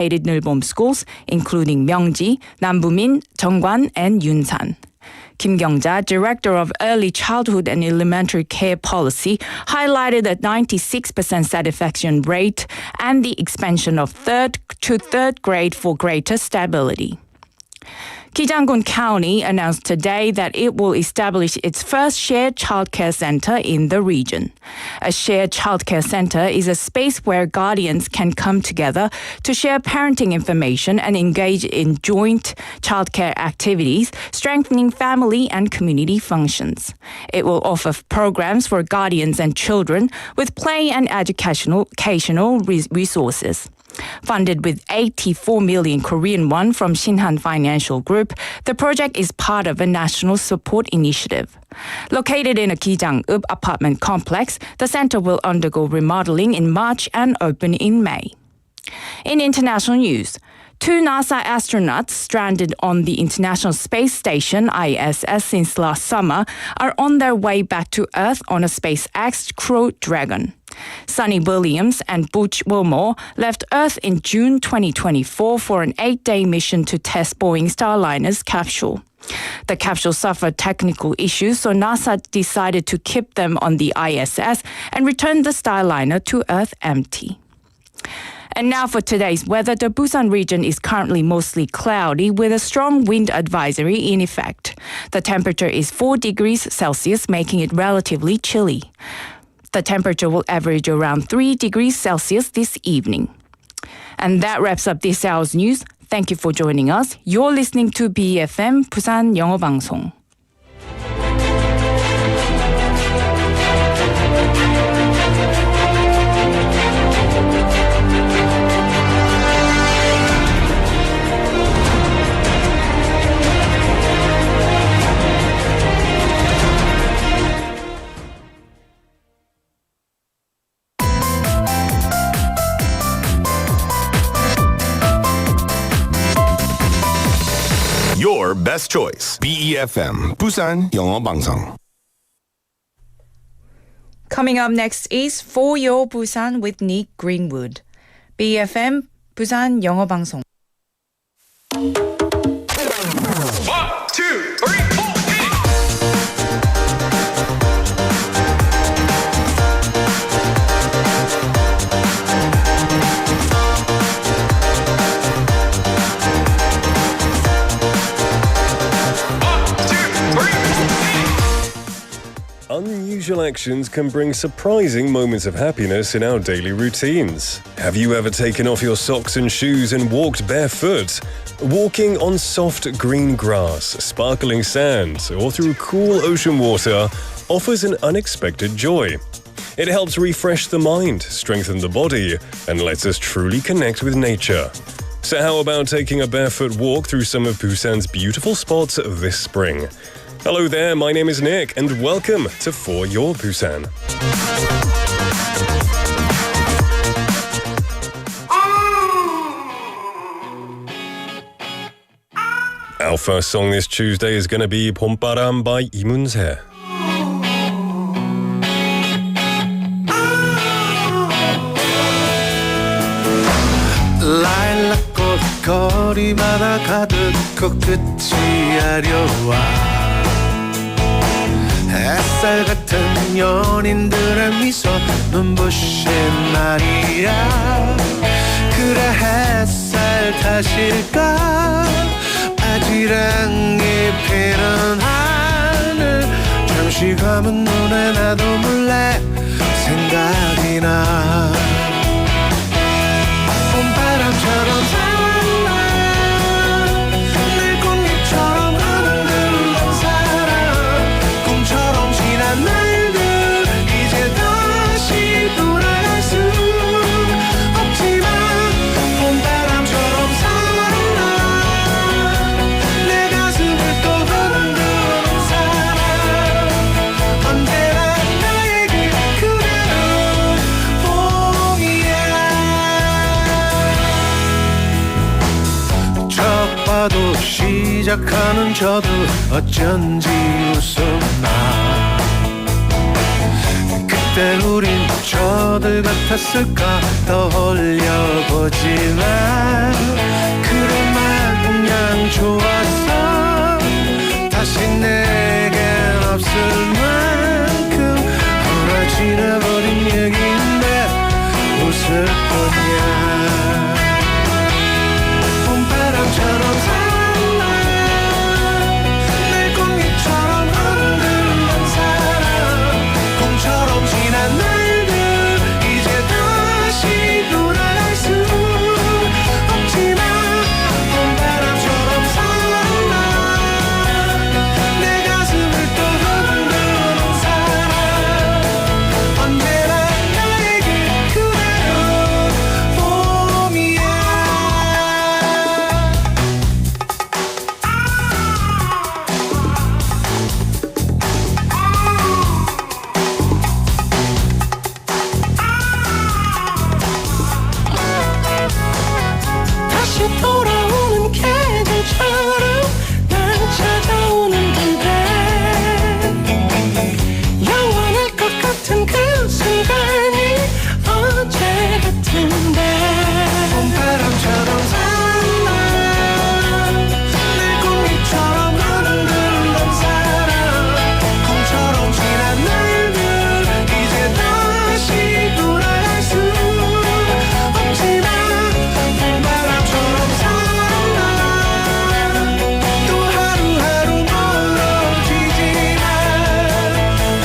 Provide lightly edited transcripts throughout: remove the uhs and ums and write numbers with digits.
Nilbom schools, including Myeongji, Nambumin, Jeongwan, and Yunsan. Kim Kyung-ja, Director of Early Childhood and Elementary Care Policy, highlighted a 96% satisfaction rate and the expansion of third grade for greater stability. Kijanggun County announced today that it will establish its first shared childcare center in the region. A shared childcare center is a space where guardians can come together to share parenting information and engage in joint childcare activities, strengthening family and community functions. It will offer programs for guardians and children with play and educational resources. Funded with 84 million Korean won from Shinhan Financial Group, the project is part of a national support initiative. Located in a Kijang-up apartment complex, the center will undergo remodeling in March and open in May. In international news, 2 NASA astronauts stranded on the International Space Station ISS since last summer are on their way back to Earth on a SpaceX Crew Dragon. Sonny Williams and Butch Wilmore left Earth in June 2024 for an 8-day mission to test Boeing Starliner's capsule. The capsule suffered technical issues, so NASA decided to keep them on the ISS and return the Starliner to Earth empty. And now for today's weather, the Busan region is currently mostly cloudy with a strong wind advisory in effect. The temperature is 4 degrees Celsius, making it relatively chilly. The temperature will average around 3 degrees Celsius this evening. And that wraps up this hour's news. Thank you for joining us. You're listening to BFM 부산영어방송. Your best choice. BEFM 부산영어방송. Coming up next is For Your Busan with Nick Greenwood. BFM 부산영어방송. 1, 2, 3, 4. Unusual actions can bring surprising moments of happiness in our daily routines. Have you ever taken off your socks and shoes and walked barefoot? Walking on soft green grass, sparkling sand, or through cool ocean water offers an unexpected joy. It helps refresh the mind, strengthen the body, and lets us truly connect with nature. So how about taking a barefoot walk through some of Busan's beautiful spots this spring? Hello there, my name is Nick, and welcome to For Your Busan. Our first song this Tuesday is going to be 봄바람 by 이문세. 라일락꽃 거리마다 가득 코끝이 아려와 햇살 같은 연인들의 미소 눈부신 날이야. 그래 햇살 탓일까 아지랑이 피는 하늘 잠시 감은 눈에 나도 몰래 생각이 나. 봄바람처럼 살아 늘 꽃잎처럼 흔들리는 사람 꿈처럼 지난 날들 이제 다시 돌아갈 수 없지만 봄바람처럼 살아 내 가슴을 또 흔드는 사람 언제나 나에게 그대는 봄이야. 첫 봐도 시작하는 저도 어쩐지 웃었나. 그때 우린 저들 같았을까 떠올려보지만 그런 말 그냥 좋았어 다시 내겐 없을 만큼 하나 지나버린 얘기인데 웃을 뿐이야 봄바람처럼 살아 날 꽃잎처럼 흔들던 사람 꿈처럼 지난 날들 이제 다시 돌아갈 수 없지만 봄바람처럼 살아 내 가슴을 또 흔드는 사람 언제나 나에게 그대로 봄이야 다시 돌아오는 계절처럼 날 찾아오는 그대 영원할 것 같은 그 순간이 어제 같은데 봄바람처럼 살아 내 꽃잎처럼 흔들던 사람 꿈처럼 지난 날들 이제 다시 돌아갈 수 없지만 봄바람처럼 살아 또 하루하루 멀어지지만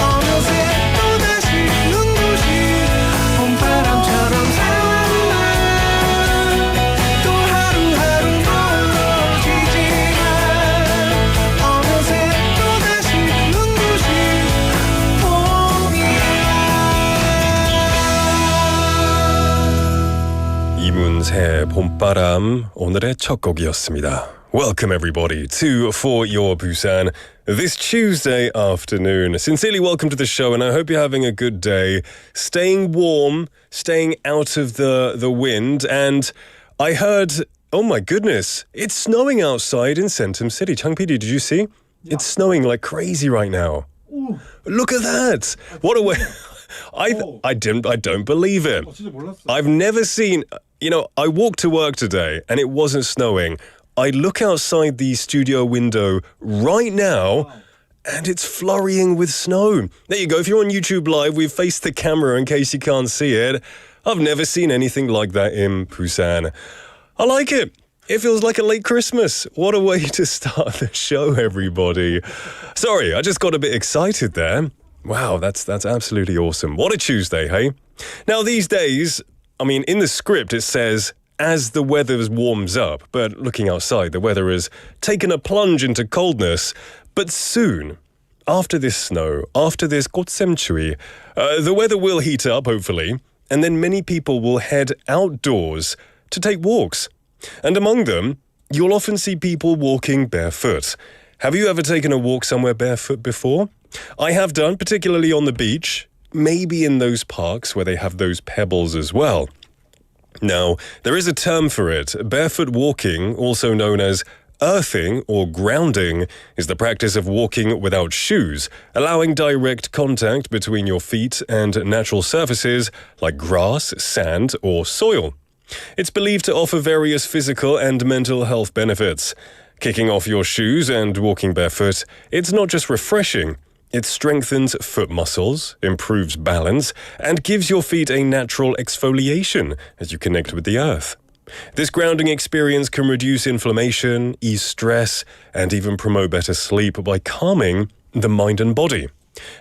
어느새 또다시 눈부신 봄바람처럼 살아 또 하루하루 멀어지지만 어느새 또다시 눈부신 봄이야 이문세의 봄바람 오늘의 첫 곡이었습니다. Welcome everybody to For Your Busan this Tuesday afternoon. Sincerely welcome to the show and I hope you're having a good day. Staying warm, staying out of the wind and I heard, oh my goodness, it's snowing outside in Centum City. Chang PD, did you see? It's snowing like crazy right now. Look at that. What a way. I don't believe it. I've never seen, I walked to work today and it wasn't snowing. I look outside the studio window right now and it's flurrying with snow. There you go. If you're on YouTube Live, we've faced the camera in case you can't see it. I've never seen anything like that in Busan. I like it. It feels like a late Christmas. What a way to start the show, everybody. Sorry, I just got a bit excited there. Wow, that's absolutely awesome. What a Tuesday, hey? Now, these days, in the script it says, as the weather warms up, but looking outside, the weather has taken a plunge into coldness. But soon, after this snow, after this 꽃샘추위, the weather will heat up, hopefully, and then many people will head outdoors to take walks. And among them, you'll often see people walking barefoot. Have you ever taken a walk somewhere barefoot before? I have done, particularly on the beach, maybe in those parks where they have those pebbles as well. Now, there is a term for it. Barefoot walking, also known as earthing or grounding, is the practice of walking without shoes, allowing direct contact between your feet and natural surfaces like grass, sand, or soil. It's believed to offer various physical and mental health benefits. Kicking off your shoes and walking barefoot, it's not just refreshing. It strengthens foot muscles, improves balance, and gives your feet a natural exfoliation as you connect with the earth. This grounding experience can reduce inflammation, ease stress, and even promote better sleep by calming the mind and body.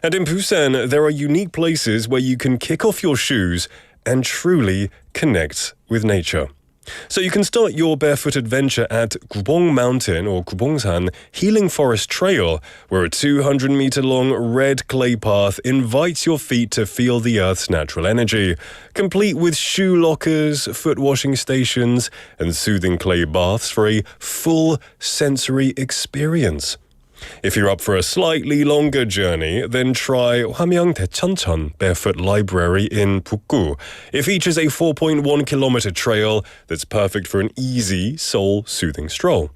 And in Busan, there are unique places where you can kick off your shoes and truly connect with nature. So you can start your barefoot adventure at Gubong Mountain or Gubongsan Healing Forest Trail, where a 200-meter-long red clay path invites your feet to feel the earth's natural energy, complete with shoe lockers, foot washing stations, and soothing clay baths for a full sensory experience. If you're up for a slightly longer journey, then try Hwamyeong Daecheoncheon Barefoot Library in Bukgu. It features a 4.1-kilometer trail that's perfect for an easy, soul-soothing stroll.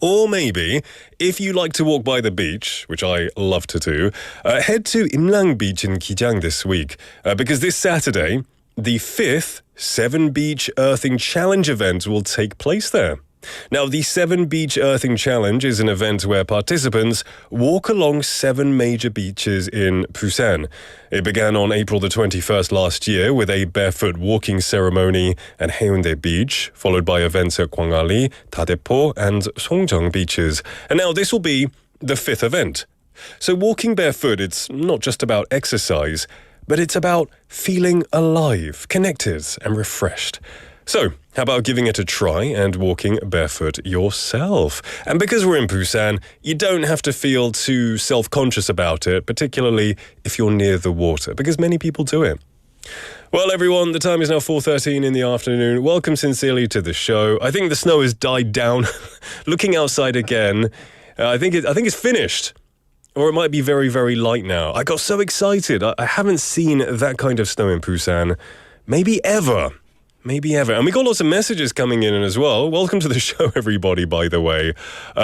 Or maybe, if you like to walk by the beach, which I love to do, head to Imlang Beach in Gijang this week, because this Saturday, the 5th 7 Beach Earthing Challenge event will take place there. Now, the 7 Beach Earthing Challenge is an event where participants walk along 7 major beaches in Busan. It began on April the 21st last year with a barefoot walking ceremony at Haeundae Beach, followed by events at Gwangali, Dadepo, and Songjeong beaches. And now this will be the 5th event. So walking barefoot, it's not just about exercise, but it's about feeling alive, connected, and refreshed. So, how about giving it a try and walking barefoot yourself? And because we're in Busan, you don't have to feel too self-conscious about it, particularly if you're near the water, because many people do it. Well, everyone, the time is now 4:13 in the afternoon. Welcome sincerely to the show. I think the snow has died down. Looking outside again, I think it's finished. Or it might be very, very light now. I got so excited. I haven't seen that kind of snow in Busan, maybe ever. And we got lots of messages coming in as well. Welcome to the show, everybody, by the way.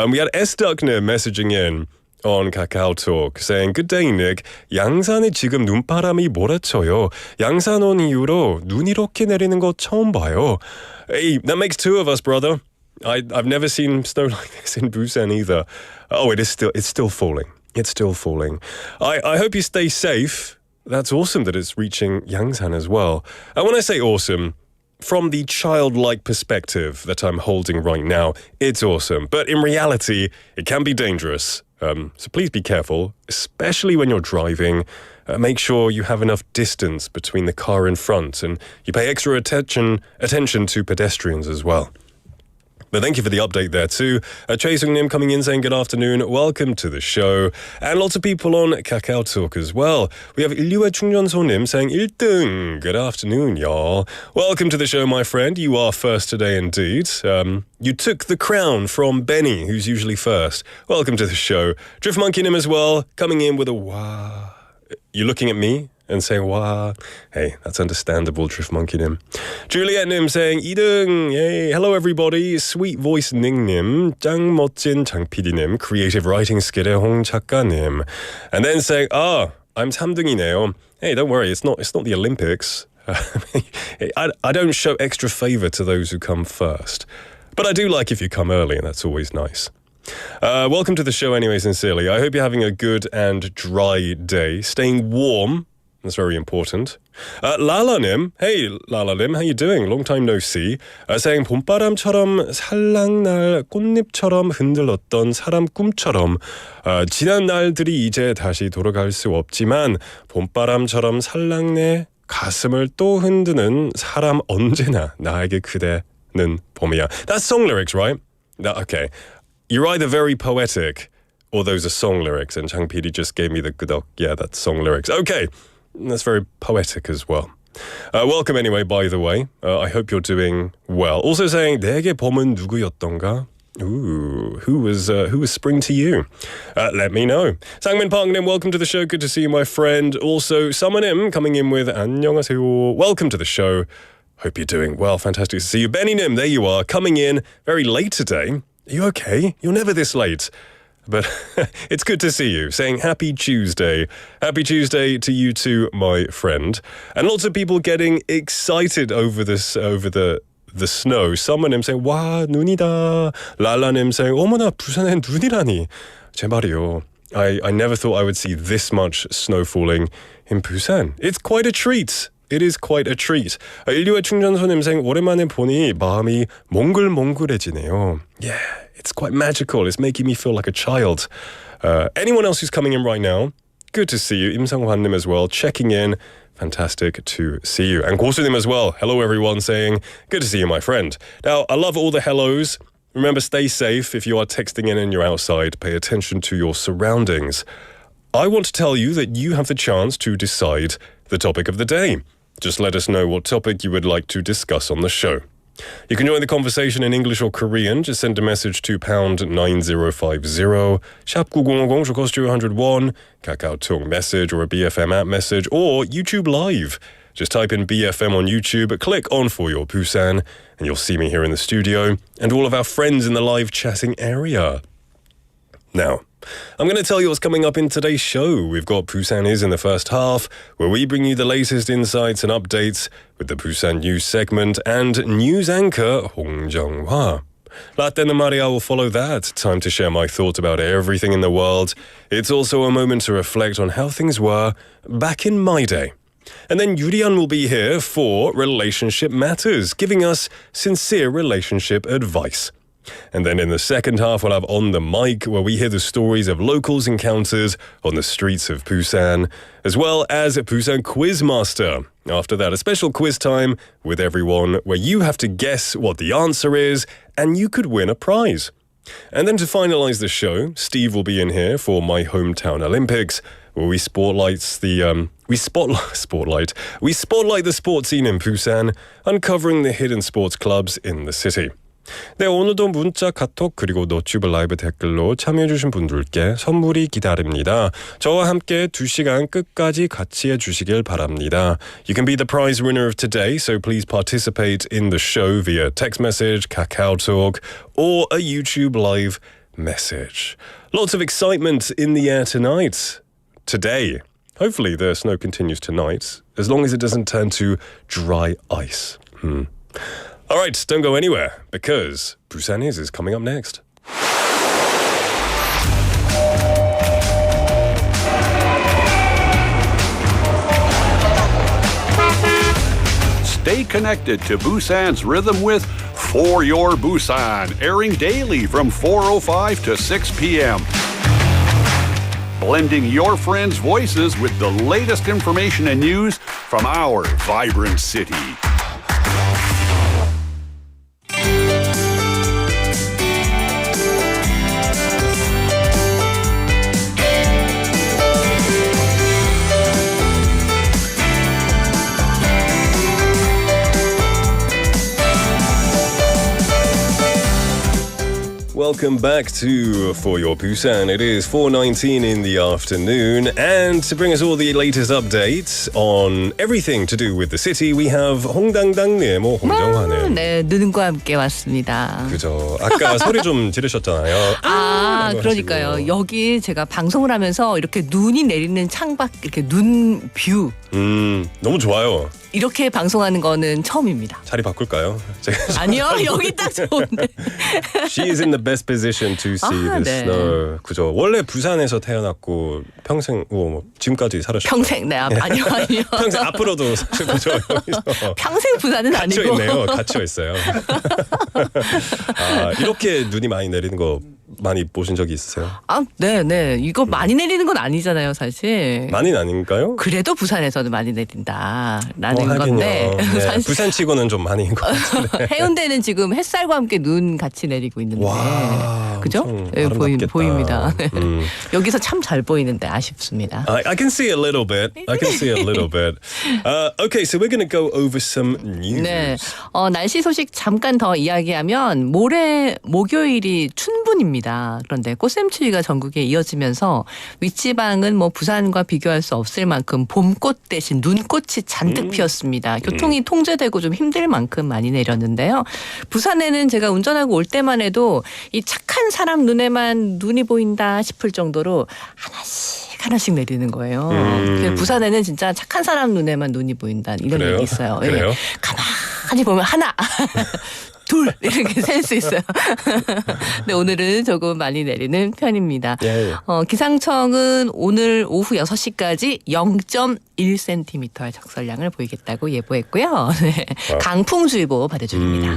We had Estukner messaging in on KakaoTalk saying, Good day, Nick. 양산에 지금 눈바람이 몰아쳐요. 양산 온 이후로 눈 이렇게 내리는 거 처음 봐요. Hey, that makes 2 of us, brother. I've never seen snow like this in Busan either. Oh, it's still falling. It's still falling. I hope you stay safe. That's awesome that it's reaching Yangsan as well. And when I say awesome, from the childlike perspective that I'm holding right now, it's awesome. But in reality, it can be dangerous. So please be careful, especially when you're driving. Make sure you have enough distance between the car in front and you pay extra attention to pedestrians as well. But thank you for the update there too. Choi Sung-nim coming in saying good afternoon, welcome to the show. And lots of people on KakaoTalk as well. We have Illuwa Chungjeon-sonim saying 1등. Good afternoon, y'all. Welcome to the show, my friend. You are first today indeed. You took the crown from Benny, who's usually first. Welcome to the show. Drift Monkey Nim as well, coming in with a wah. You looking at me? And saying, wow. Hey, that's understandable, Drift Monkey Nim. Juliet Nim saying, 2등. Yay. Hello, everybody. Sweet voice Ning Nim. 짱 멋진 장 PD Nim. Creative writing skill의 홍 작가 Nim. And then saying, I'm 3등이네요. Hey, don't worry. It's not the Olympics. I don't show extra favor to those who come first. But I do like if you come early, and that's always nice. Welcome to the show anyway, sincerely. I hope you're having a good and dry day. Staying warm. That's very important. Lalanim, hey Lalanim, how you doing? Long time no see. Saying 봄바람처럼 살랑날 꽃잎처럼 흔들었던 사람 꿈처럼 지난 날들이 이제 다시 돌아갈 수 없지만 봄바람처럼 살랑내 가슴을 또 흔드는 사람 언제나 나에게 그대는 봄이야. That's song lyrics, right? Okay. You're either very poetic or those are song lyrics, and Chang PD just gave me the good. Yeah, that's song lyrics. Okay. That's very poetic as well. Welcome anyway, by the way. I hope you're doing well. Also saying, 내게 봄은 누구였던가? Ooh, who was spring to you? Let me know. Sangmin Park-nim, welcome to the show. Good to see you, my friend. Also, Summonim coming in with 안녕하세요. Welcome to the show. Hope you're doing well. Fantastic to see you. Benny Nim, there you are, coming in very late today. Are you okay? You're never this late. But it's good to see you, saying Happy Tuesday. Happy Tuesday to you too, my friend. And lots of people getting excited over this, over the snow. Someone saying, 와, 눈이다. 랄라님 saying, 어머나, 부산엔 눈이라니. 제 말이요. I never thought I would see this much snow falling in Busan. It's quite a treat. It is quite a treat. 인류의 충전소님 saying, 오랜만에 보니 마음이 몽글몽글해지네요. Yeah. It's quite magical. It's making me feel like a child. Anyone else who's coming in right now, good to see you. Im Sang-hwan-nim as well, checking in. Fantastic to see you. And Gosu-nim as well. Hello, everyone, saying, good to see you, my friend. Now, I love all the hellos. Remember, stay safe. If you are texting in and you're outside, pay attention to your surroundings. I want to tell you that you have the chance to decide the topic of the day. Just let us know what topic you would like to discuss on the show. You can join the conversation in English or Korean. Just send a message to #9050, 샵 9050, should cost you 101, KakaoTalk message or a BFM app message, or YouTube Live. Just type in BFM on YouTube, click on For Your Busan, and you'll see me here in the studio and all of our friends in the live chatting area. Now, I'm going to tell you what's coming up in today's show. We've got Busan Is in the first half, where we bring you the latest insights and updates with the Busan News segment and news anchor Hong Jung-hwa. Latina Maria will follow that. Time to share my thoughts about everything in the world. It's also a moment to reflect on how things were back in my day. And then Yurian will be here for Relationship Matters, giving us sincere relationship advice. And then in the second half, we'll have On the Mic, where we hear the stories of locals' encounters on the streets of Busan, as well as Busan Quizmaster. After that, a special quiz time with everyone, where you have to guess what the answer is, and you could win a prize. And then to finalize the show, Steve will be in here for My Hometown Olympics, where we spotlight the sports scene in Busan, uncovering the hidden sports clubs in the city. 네, 오늘도 문자, 카톡, 그리고 너튜브 라이브 댓글로 참여해주신 분들께 선물이 기다립니다. 저와 함께 2시간 끝까지 같이 해주시길 바랍니다. You can be the prize winner of today, so please participate in the show via text message, KakaoTalk, or a YouTube live message. Lots of excitement in the air tonight. Today. Hopefully the snow continues tonight, as long as it doesn't turn to dry ice. All right, don't go anywhere, because Busan Is coming up next. Stay connected to Busan's rhythm with For Your Busan, airing daily from 4:05 to 6 p.m. Blending your friends' voices with the latest information and news from our vibrant city. Welcome back to For Your Busan. It is 4:19 in the afternoon, and to bring us all the latest updates on everything to do with the city, we have 홍당당님, 홍정화님. 네, 누님과 함께 왔습니다. 그죠. 아까 소리 좀 지르셨잖아요. 그러니까요. 하시고. 여기 제가 방송을 하면서 이렇게 눈이 내리는 창밖 이렇게 눈 뷰. 너무 좋아요. 이렇게 방송하는 거는 처음입니다. 자리 바꿀까요? 아니요, 여기 딱 좋은데. She is in the best position to see the 네. snow. 그죠. 원래 부산에서 태어났고 평생 지금까지 살았죠. 평생, 네, 아니요. 평생 앞으로도 사실 그죠. 여기서 평생 부산은 갇혀 아니고. 있네요. 갇혀 있어요. 이렇게 눈이 많이 내리는 거 많이 보신 적이 있으세요? 네. 이거 많이 내리는 건 아니잖아요, 사실. 많이는 아닌가요? 그래도 부산에서는 많이 내린다라는 하긴요. 건데. 네, 사실 부산치고는 좀 많이인 것 같은데. 해운대는 지금 햇살과 함께 눈 같이 내리고 있는데. 와, 그죠? 엄청 네, 아름답겠다. 보입니다. 여기서 참 잘 보이는데 아쉽습니다. I can see a little bit. Okay, so we're going to go over some news. 네, 날씨 소식 잠깐 더 이야기하면 모레 목요일이 춘분입니다. 그런데 꽃샘추위가 전국에 이어지면서 윗지방은 뭐 부산과 비교할 수 없을 만큼 봄꽃 대신 눈꽃이 잔뜩 피었습니다. 교통이 통제되고 좀 힘들 만큼 많이 내렸는데요. 부산에는 제가 운전하고 올 때만 해도 이 착한 사람 눈에만 눈이 보인다 싶을 정도로 하나씩 내리는 거예요. 부산에는 진짜 착한 사람 눈에만 눈이 보인다 이런 그래요? 얘기 있어요. 그래요? 예. 가만히 보면 하나 둘 이렇게 셀 수 있어요. 근데 오늘은 조금 많이 내리는 편입니다. 예. 기상청은 오늘 오후 6시까지 0.1cm의 적설량을 보이겠다고 예보했고요. 네. 강풍주의보 발효중입니다.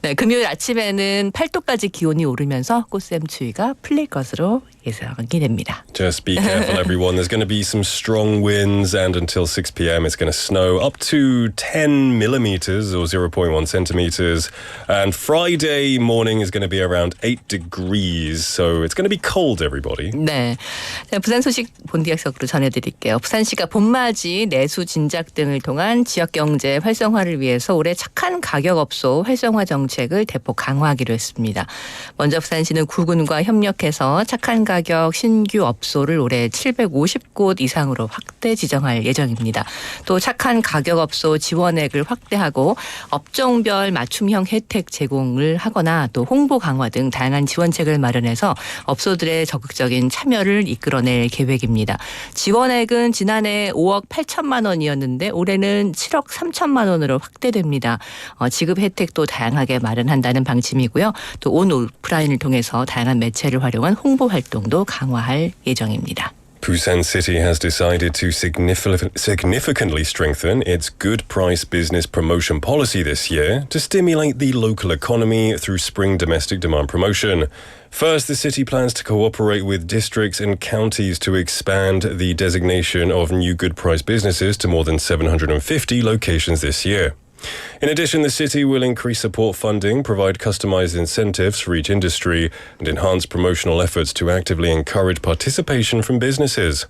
네, 금요일 아침에는 8도까지 기온이 오르면서 꽃샘추위가 풀릴 것으로 예상이 됩니다. Just be careful, everyone. There's going to be some strong winds, and until 6 p.m. it's going to snow up to 10 millimeters or 0.1 centimeters. And Friday morning is going to be around 8 degrees, so it's going to be cold, everybody. 네, 부산 소식 본디약석으로 전해드릴게요. 부산시가 봄맞이 내수 진작 등을 통한 지역경제 활성화를 위해서 올해 착한 가격업소 활성화 정책을 대폭 강화하기로 했습니다. 먼저 부산시는 구군과 협력해서 착한 가격 신규 업소를 올해 750곳 이상으로 확대 지정할 예정입니다. 또 착한 가격업소 지원액을 확대하고 업종별 맞춤형 혜택 제공을 하거나 또 홍보 강화 등 다양한 지원책을 마련해서 업소들의 적극적인 참여를 이끌어낼 계획입니다. 지원액은 지난해 5억 8천만 원이었는데 올해는 7억 3천만 원으로 확대됩니다. 지급 혜택도 다양하게 마련한다는 방침이고요. 또 온 오프라인을 통해서 다양한 매체를 활용한 홍보 활동도 강화할 예정입니다. Busan City has decided to significantly strengthen its good price business promotion policy this year to stimulate the local economy through spring domestic demand promotion. First, the city plans to cooperate with districts and counties to expand the designation of new good price businesses to more than 750 locations this year. In addition, the city will increase support funding, provide customized incentives for each industry, and enhance promotional efforts to actively encourage participation from businesses.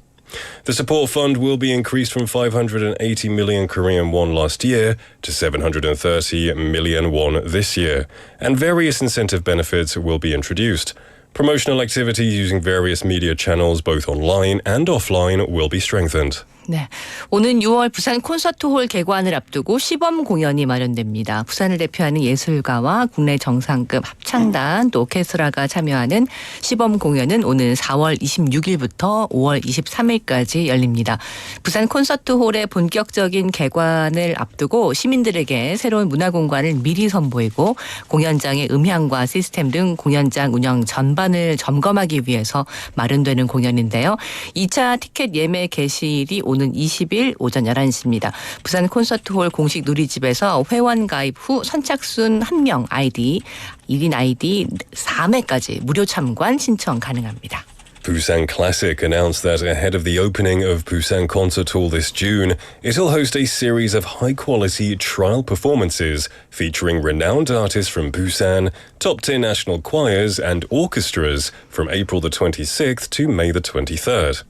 The support fund will be increased from 580 million Korean won last year to 730 million won this year, and various incentive benefits will be introduced. Promotional activities using various media channels, both online and offline, will be strengthened. 네, 오는 6월 부산 콘서트홀 개관을 앞두고 시범 공연이 마련됩니다. 부산을 대표하는 예술가와 국내 정상급 합창단 또 오케스트라가 참여하는 시범 공연은 오는 4월 26일부터 5월 23일까지 열립니다. 부산 콘서트홀의 본격적인 개관을 앞두고 시민들에게 새로운 문화공간을 미리 선보이고 공연장의 음향과 시스템 등 공연장 운영 전반을 점검하기 위해서 마련되는 공연인데요. 2차 티켓 예매 개시일이 오는 20일 오전 11시입니다. 부산 콘서트홀 공식 누리집에서 회원 가입 후 선착순 1명 아이디, 1인 아이디 4매까지 무료 참관 신청 가능합니다. Busan Classic announced that ahead of the opening of Busan Concert Hall this June, it'll host a series of high-quality trial performances featuring renowned artists from Busan, top-tier national choirs and orchestras from April the 26th to May the 23rd.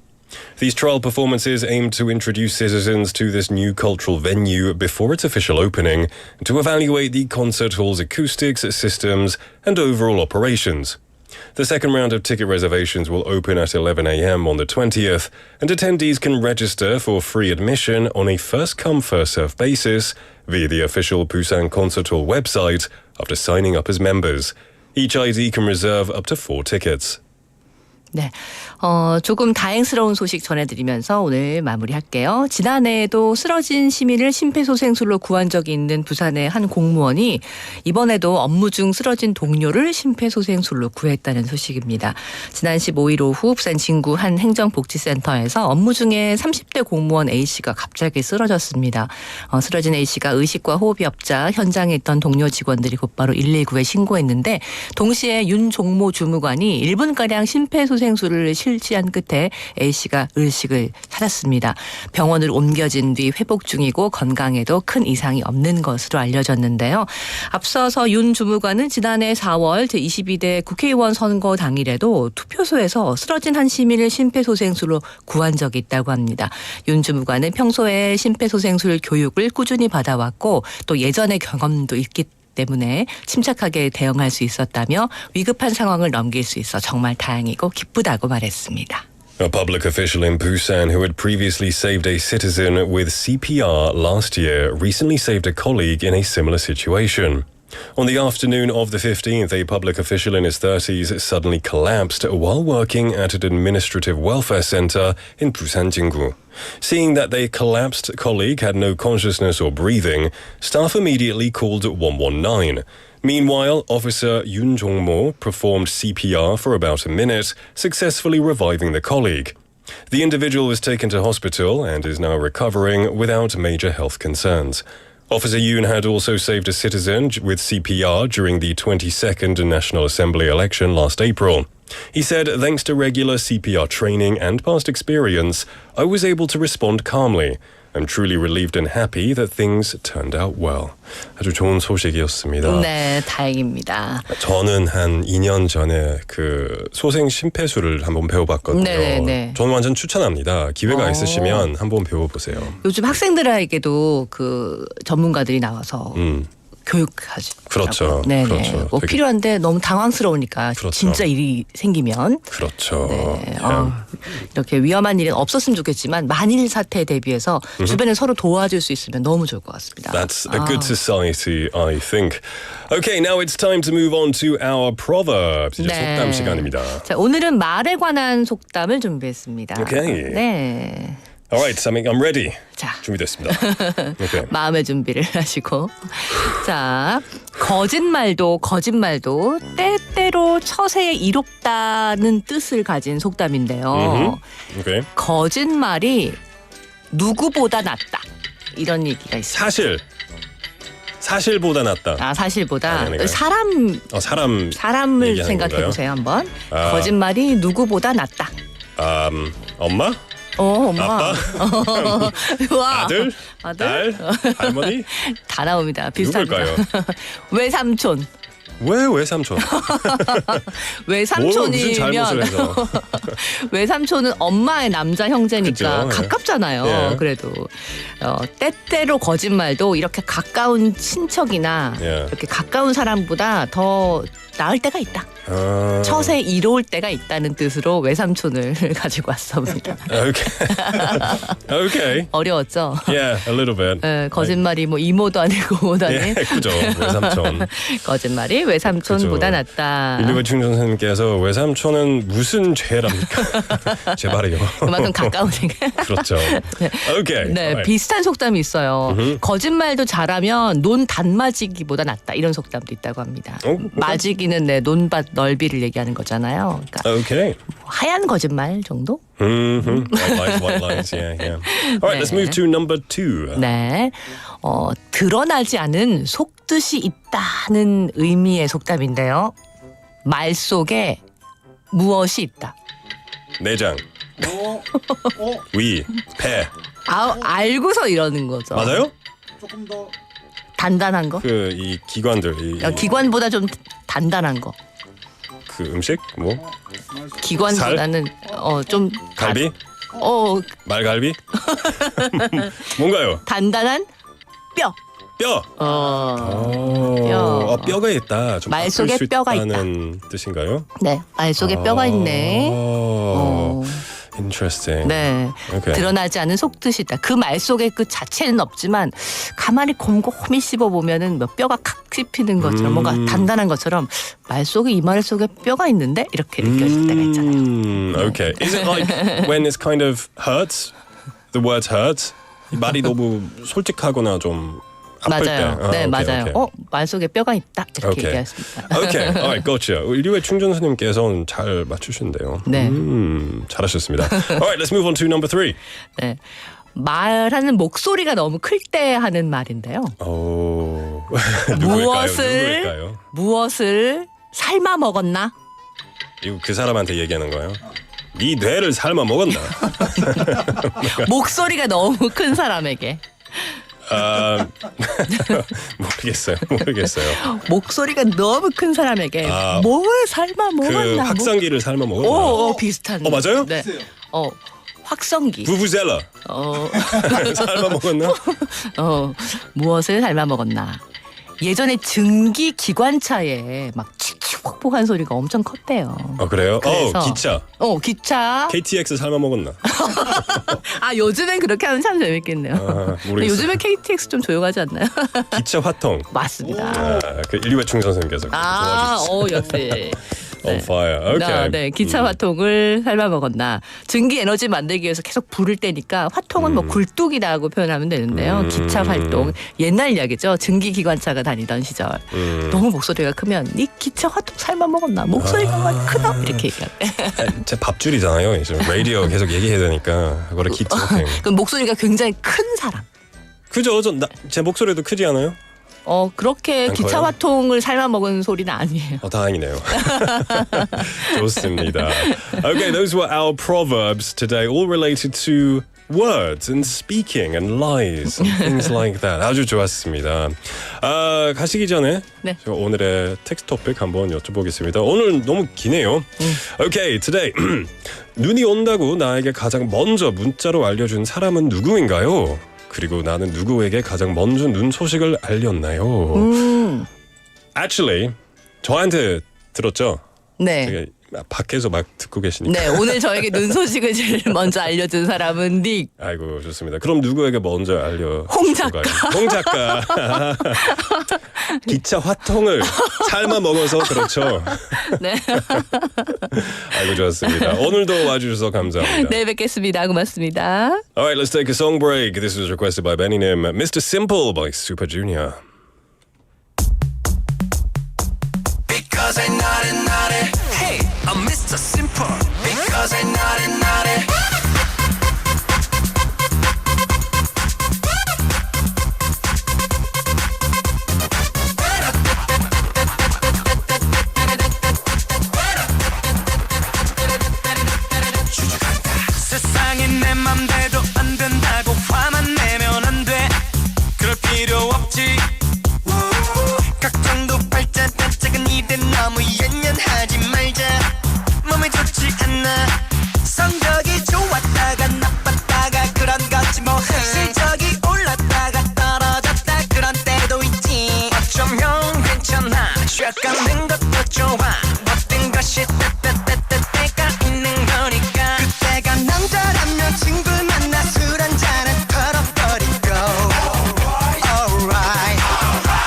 These trial performances aim to introduce citizens to this new cultural venue before its official opening, and to evaluate the concert hall's acoustics, systems, and overall operations. The second round of ticket reservations will open at 11 a.m. on the 20th, and attendees can register for free admission on a first-come, first-served basis via the official Busan Concert Hall website after signing up as members. Each ID can reserve up to 4 tickets. 네, 조금 다행스러운 소식 전해드리면서 오늘 마무리할게요. 지난해에도 쓰러진 시민을 심폐소생술로 구한 적이 있는 부산의 한 공무원이 이번에도 업무 중 쓰러진 동료를 심폐소생술로 구했다는 소식입니다. 지난 15일 오후 부산 진구 한 행정복지센터에서 업무 중에 30대 공무원 A씨가 갑자기 쓰러졌습니다. 쓰러진 A씨가 의식과 호흡이 없자 현장에 있던 동료 직원들이 곧바로 119에 신고했는데 동시에 윤종모 주무관이 1분가량 심폐소생술을 실시한 끝에 A씨가 의식을 찾았습니다. 병원으로 옮겨진 뒤 회복 중이고 건강에도 큰 이상이 없는 것으로 알려졌는데요. 앞서서 윤 주무관은 지난해 4월 제22대 국회의원 선거 당일에도 투표소에서 쓰러진 한 시민을 심폐소생술로 구한 적이 있다고 합니다. 윤 주무관은 평소에 심폐소생술 교육을 꾸준히 받아왔고 또 예전의 경험도 있기 때문에 침착하게 대응할 수 있었다며 위급한 상황을 넘길 수 있어 정말 다행이고 기쁘다고 말했습니다. A public official in Busan who had previously saved a citizen with CPR last year recently saved a colleague in a similar situation. On the afternoon of the 15th, a public official in his 30s suddenly collapsed while working at an administrative welfare center in Busan Jingu. Seeing that their collapsed colleague had no consciousness or breathing, staff immediately called 119. Meanwhile, Officer Yoon Jong-mo performed CPR for about a minute, successfully reviving the colleague. The individual was taken to hospital and is now recovering without major health concerns. Officer Yoon had also saved a citizen with CPR during the 22nd National Assembly election last April. He said, "Thanks to regular CPR training and past experience, I was able to respond calmly. I'm truly relieved and happy that things turned out well. 아주 좋은 소식이었습니다. 네, 다행입니다. 저는 한 2년 전에 그 소생 심폐수를 한번 배워봤거든요. 네네네. 저는 완전 추천합니다. 기회가 있으시면 한번 배워보세요. 요즘 학생들에게도 그 전문가들이 나와서 교육하지. 그렇죠. 네네. 그렇죠. 뭐 되게- 필요한데 너무 당황스러우니까 그렇죠. 진짜 일이 생기면 그렇죠. 네. 이렇게 위험한 일은 없었으면 좋겠지만 만일 사태에 대비해서 주변에 서로 도와줄 수 있으면 너무 좋을 것 같습니다. That's a good society, I think. Okay, now it's time to move on to our proverbs. 이제 네. 속담 시간입니다. 자, 오늘은 말에 관한 속담을 준비했습니다. 오케이. 네. Alright, I'm ready. 자, 준비됐습니다. Okay. 마음의 준비를 하시고. 자, 거짓말도 때때로 처세에 이롭다는 뜻을 가진 속담인데요. Okay. 거짓말이 누구보다 낫다. 이런 얘기가 있어요. 사실보다 낫다. 아, 사실보다 아니요. 사람을 얘기하는 생각해 건가요? 보세요, 한번. 아. 거짓말이 누구보다 낫다. 엄마? 엄마. 아빠? 와. 아들? 아들? 딸? 할머니? 다 나옵니다. 비슷합니다. 누굴까요? 외삼촌. 왜 외삼촌? 무슨 잘못을 외삼촌이면 해서? 외삼촌은 엄마의 남자 형제니까 그죠, 예. 가깝잖아요. 예. 그래도 때때로 거짓말도 이렇게 가까운 친척이나 예. 이렇게 가까운 사람보다 더 나을 때가 있다. 처세 이로울 때가 있다는 뜻으로 외삼촌을 가지고 왔습니다. Okay. 어려웠죠? Yeah, a little bit. 예, 거짓말이 뭐 이모도 아니고 고모도 아닌 예, 그죠. 외삼촌. 거짓말이 외삼촌보다 그죠. 낫다. 일류배충 선생님께서 외삼촌은 무슨 죄랍니까? 제발이요. 그만큼 가까우니까. 그렇죠. Okay. 네, Alright. 비슷한 속담이 있어요. 거짓말도 잘하면 논 단맞이기보다 낫다. 이런 속담도 있다고 합니다. 맞이기는 네, 논밭 넓이를 얘기하는 거잖아요. 그러니까 Okay. 하얀 거짓말 정도? White lies. Yeah. Alright, let's move to number 2. 네, 드러나지 않은 속뜻이 있다는 의미의 속담인데요. 말 속에 무엇이 있다. 내장. 위. 배. 알고서 이러는 거죠. 맞아요? 단단한 거? 이 기관들. 기관보다 좀 단단한 거. 그 음식? 뭐? 기관보다는 좀 갈비? 말갈비? 뭔가요? 단단한 뼈. 뼈. 뼈. 뼈가 있다. 좀 말 바꿀 속에 수 뼈가 있다는 뜻인가요? 네, 말 속에 뼈가 있네. Interesting. 네, Okay. 드러나지 않은 속뜻이 있다. 그 말 속에 그 자체는 없지만 가만히 곰곰이 씹어 보면은 뭐 뼈가 칵 씹히는 것처럼 뭔가 단단한 것처럼 말 속에 이 말 속에 뼈가 있는데 이렇게 느껴질 때가 있잖아요. Okay. Is it like when it's kind of hurts? The words hurts? 이 말이 너무 솔직하거나 좀 아플 맞아요. 때. 네, 오케이, 맞아요. 오케이. 말 속에 뼈가 있다 이렇게 오케이. 얘기했습니다. Okay, alright, gotcha. 일류의 충전수님께서는 잘 맞추신대요. 네. 잘하셨습니다. Alright, let's move on to number 3. 네, 말하는 목소리가 너무 클 때 하는 말인데요. 누구일까요? 무엇을 삶아 먹었나? 이거 그 사람한테 얘기하는 거예요? 네 뇌를 삶아 먹었나? 목소리가 너무 큰 사람에게. 모르겠어요. 목소리가 너무 큰 사람에게 뭘 삶아 그 먹었나? 확성기를 삶아 먹었나? 비슷한. 맞아요? 네. 확성기. 부부젤라. 삶아 먹었나? 무엇을 삶아 먹었나? 예전에 증기 기관차에 막 칙칙폭폭한 소리가 엄청 컸대요. 그래요? 그래서- 기차. 기차. KTX 삶아 먹었나? 요즘엔 그렇게 하면 참 재밌겠네요. 근데 모르겠어요. 요즘엔 KTX 좀 조용하지 않나요? 기차 화통. 맞습니다. 그 일류배충 선생님께서 도와주셨어요. 역시. On fire. Okay. 네, 기차 화통을 삶아 먹었나. 증기 에너지 만들기 위해서 계속 불을 떼니까 화통은 뭐 굴뚝이라고 표현하면 되는데요. 기차 활동. 옛날 이야기죠. 증기 기관차가 다니던 시절. 너무 목소리가 크면 이 기차 화통 삶아 먹었나. 목소리가 크다. 이렇게 얘기하대. 제 밥줄이잖아요. 이제 라디오 계속 얘기해야 되니까 그거를 keep talking. 그럼 목소리가 굉장히 큰 사람. 그죠? 제 목소리도 크지 않아요? 그렇게 안 기차 커요? 화통을 삶아 먹은 소리는 아니에요. 다행이네요. 좋습니다. Okay, those were our proverbs today, all related to words and speaking and lies and things like that. 아주 좋았습니다. 가시기 전에 네. 저 오늘의 텍스트 토픽 한번 여쭤보겠습니다. 오늘 너무 기네요. Okay, today. 눈이 온다고 나에게 가장 먼저 문자로 알려준 사람은 누구인가요? 그리고 나는 누구에게 가장 먼저 눈 소식을 알렸나요? Actually, 저한테 들었죠? 네. 되게 밖에서 막 듣고 계시니까. 네, 오늘 저에게 눈 소식을 제일 먼저 알려준 사람은 닉. 아이고 좋습니다. 그럼 누구에게 먼저 알려? 홍 작가. 홍 작가. 기차 화통을 삶아 먹어서 그렇죠. 네. 아이고 좋았습니다. 오늘도 와주셔서 감사합니다. 내일 뵙겠습니다. 고맙습니다. Alright, let's take a song break. This was requested by Bennynim. Mr. Simple by Super Junior. Because I'm naughty. Hey, I'm Mr. Simple. Because I'm naughty. 세상에 내 맘대로 안 된다고 화만 내면 안 돼. 그럴 필요 없지. 걱정도 발자국은 이래 너무 연연하지 말자. 몸에 좋지 않아. 성적이 좋았다가 나빴다가 그런 거지 뭐. 실적이 올랐다가 떨어졌다 그런 때도 있지. 어쩌면 괜찮아. 쉬어가는 것도 좋아. 모든 것이 때가 있는 거니까. 그때가 남자라면 친구 만나 술 한잔은 털어버리고. Alright.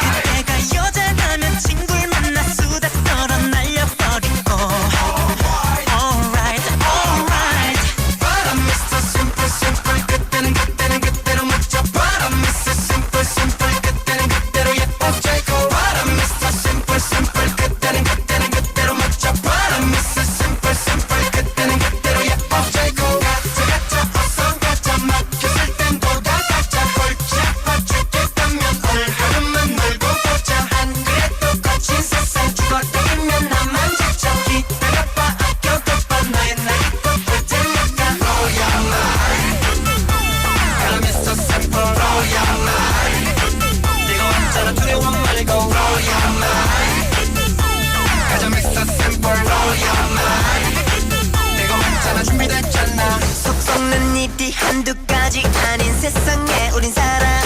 그때가 여자라면 친구를 만나 수다 떨어 날려버리고. Alright. But I'm Mr. Simple. 그때로 멋져. But I'm Mr. Simple. 그때로 예뻐지고. But I'm Mr. Simple. 그때로 멋져. But I'm Mr. Simple. 그때로 예뻐지고. 가자 어서 가자. 막혔을 땐 돌아가자. 골치 아파 죽겠다면 오늘 하루만 놀고 보자. 안 그래도 거친 세상 죽어버리면 나만 지쳐. 기다려봐 아껴둬봐 너의 나이 꼽을 테니까. Blow your mind. I'm Mr. Simple. Blow your mind. 네가 왔잖아 두려워 말고. Blow your mind. 가자 Mr. Simple. Blow your mind. 내가 왔잖아 준비됐잖아. 속 썩는 일이 한두 가지 아닌 세상에 우린 살아.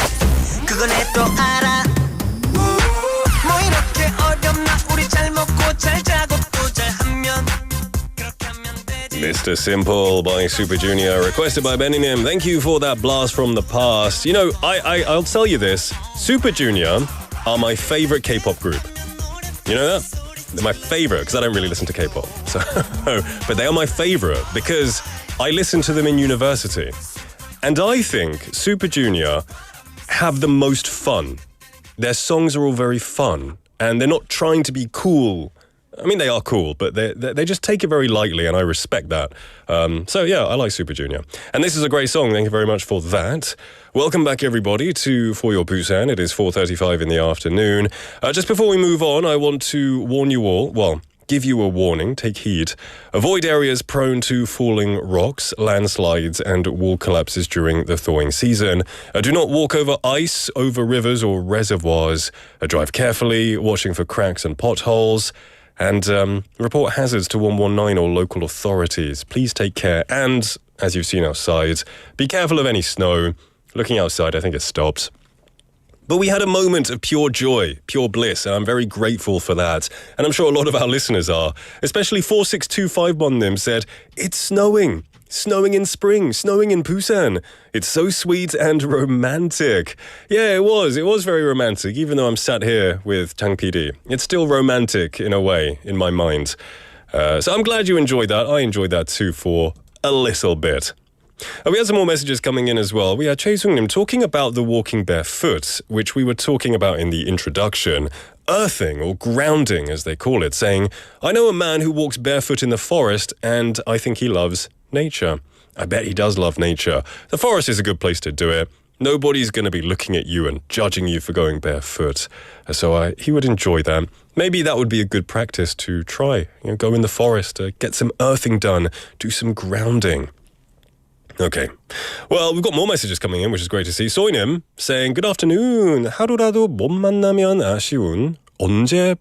그건 해도 알아. 뭐 이렇게 어렵나. 우리 잘 먹고 잘 자고 또 잘하면 그렇게 하면 되지. Mr. Simple by Super Junior, requested by Bennynim. Thank you for that blast from the past. You know, I'll tell you this. Super Junior are my favorite K-pop group. You know that? They're my favorite because I don't really listen to K-pop. So, but they are my favorite because I listened to them in university. And I think Super Junior have the most fun. Their songs are all very fun and they're not trying to be cool. I mean, they are cool, but they just take it very lightly, and I respect that. So yeah, I like Super Junior. And this is a great song. Thank you very much for that. Welcome back, everybody, to For Your Busan. It is 4:35 in the afternoon. Just before we move on, I want to warn you all, well, give you a warning, take heed. Avoid areas prone to falling rocks, landslides, and wall collapses during the thawing season. Do not walk over ice, over rivers or reservoirs. Drive carefully, watching for cracks and potholes. And report hazards to 119 or local authorities. Please take care. And, as you've seen outside, be careful of any snow. Looking outside, I think it stopped. But we had a moment of pure joy, pure bliss, and I'm very grateful for that. And I'm sure a lot of our listeners are. Especially 46251 said, it's snowing. Snowing in spring, snowing in Busan. It's so sweet and romantic. Yeah, it was. It was very romantic, even though I'm sat here with Tang PD. It's still romantic in a way, in my mind. So I'm glad you enjoyed that. I enjoyed that too for a little bit. We had some more messages coming in as well. We had Choi Sung-nim talking about the walking barefoot, which we were talking about in the introduction. Earthing, or grounding as they call it, saying, I know a man who walks barefoot in the forest and I think he loves nature. I bet he does love nature. The forest is a good place to do it. Nobody's going to be looking at you and judging you for going barefoot. So he would enjoy that. Maybe that would be a good practice to try. Go in the forest, get some earthing done, do some grounding. Okay. Well, we've got more messages coming in, which is great to see. 소희님 saying, Good afternoon. 하루라도 못 만나면 아쉬운 언제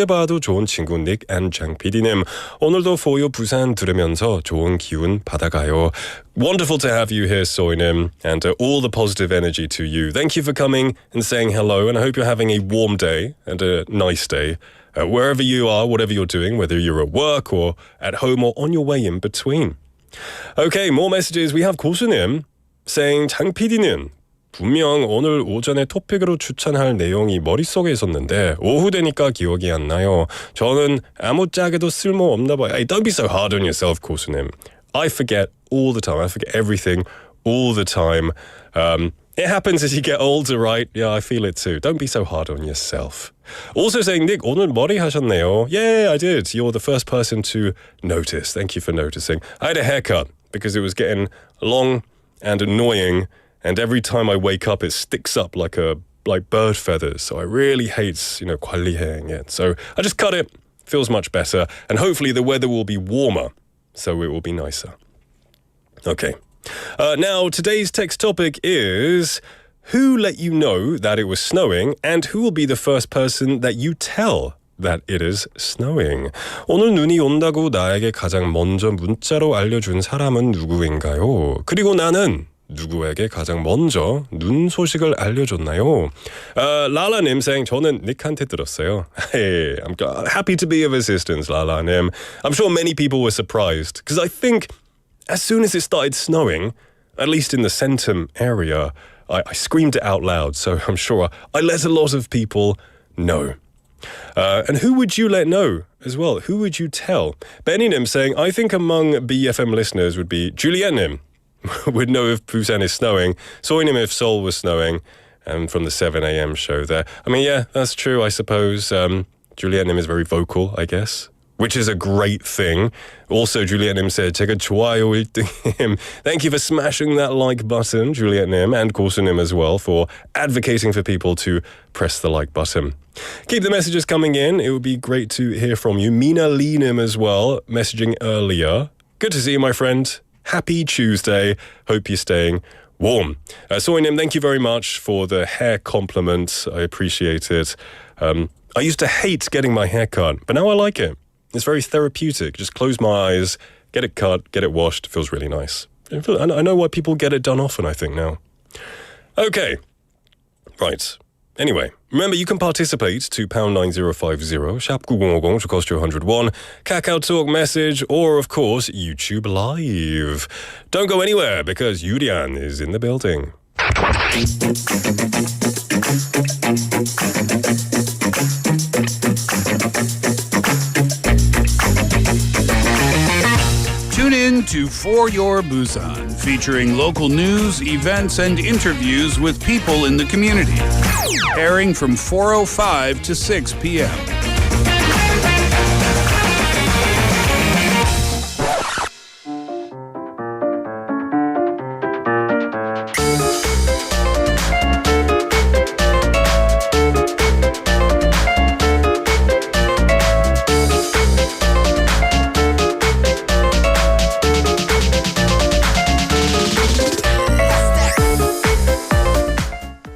봐도 좋은 친구 닉 and 장 PD님. 오늘도 For Your 부산 들으면서 좋은 기운 받아가요. Wonderful to have you here, 소희님, and all the positive energy to you. Thank you for coming and saying hello, and I hope you're having a warm day and a nice day. Wherever you are, whatever you're doing, whether you're at work or at home or on your way in between. Okay, more messages. We have 고수님 saying 장 PD는 분명 오늘 오전에 토픽으로 추천할 내용이 머릿속에 있었는데 오후 되니까 기억이 안 나요. 저는 아무짝에도 쓸모 없나 봐요. Hey, don't be so hard on yourself, 고수님. I forget all the time. I forget everything all the time. It happens as you get older, right? Yeah, I feel it too. Don't be so hard on yourself. Also saying, Nick, 오늘 머리 하셨네요. Yeah, I did. You're the first person to notice. Thank you for noticing. I had a haircut because it was getting long and annoying, and every time I wake up, it sticks up like bird feathers. So I really hate, 관리해야겠 it. So I just cut it. Feels much better, and hopefully the weather will be warmer, so it will be nicer. Okay. Now, today's text topic is who let you know that it was snowing and who will be the first person that you tell that it is snowing. 오늘 눈이 온다고 나에게 가장 먼저 문자로 알려준 사람은 누구인가요? 그리고 나는 누구에게 가장 먼저 눈 소식을 알려줬나요? 라라님 saying 저는 닉한테 들었어요. Hey, I'm happy to be of assistance, 라라님. I'm sure many people were surprised because I think as soon as it started snowing, at least in the Centum area, I screamed it out loud, so I'm sure I let a lot of people know. And who would you let know as well? Who would you tell? Bennynim saying, I think among BFM listeners would be Julietnim would know if Busan is snowing, Soinim if Seoul was snowing, and from the 7 a.m. show there. I mean, yeah, that's true, I suppose. Julietnim is very vocal, I guess, which is a great thing. Also, Juliet Nim said, 제가 좋아요 1등임. Thank you for smashing that like button, Juliet Nim, and Corsa Nim as well, for advocating for people to press the like button. Keep the messages coming in. It would be great to hear from you. Mina Lee Nim as well, messaging earlier. Good to see you, my friend. Happy Tuesday. Hope you're staying warm. Soy Nim, thank you very much for the hair compliment. I appreciate it. I used to hate getting my hair cut, but now I like it. It's very therapeutic. Just close my eyes, get it cut, get it washed. It feels really nice. I know why people get it done often, I think, now. Okay. Right. Anyway, remember you can participate to #9050, 샵 9050 to cost you 101, Kakao Talk message, or of course, YouTube Live. Don't go anywhere because Yurian is in the building. Tune in to For Your Busan, featuring local news, events, and interviews with people in the community. Airing from 4:05 to 6 p.m.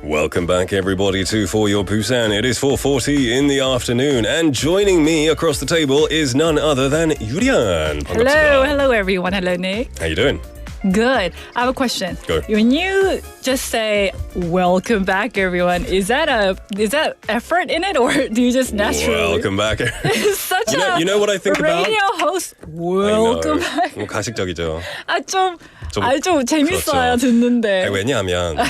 Welcome back, everybody, to For Your Busan. It is 4:40 in the afternoon, and joining me across the table is none other than Yurian. Hello everyone. Hello Nick. How you doing? Good. I have a question. Go. When you just say "Welcome back, everyone," is that effort in it, or do you just naturally? Welcome back. It's such you know what I think about? radio host. Welcome back. 가식적이죠. 좀 재밌어요 그렇죠. 듣는데. 왜냐하면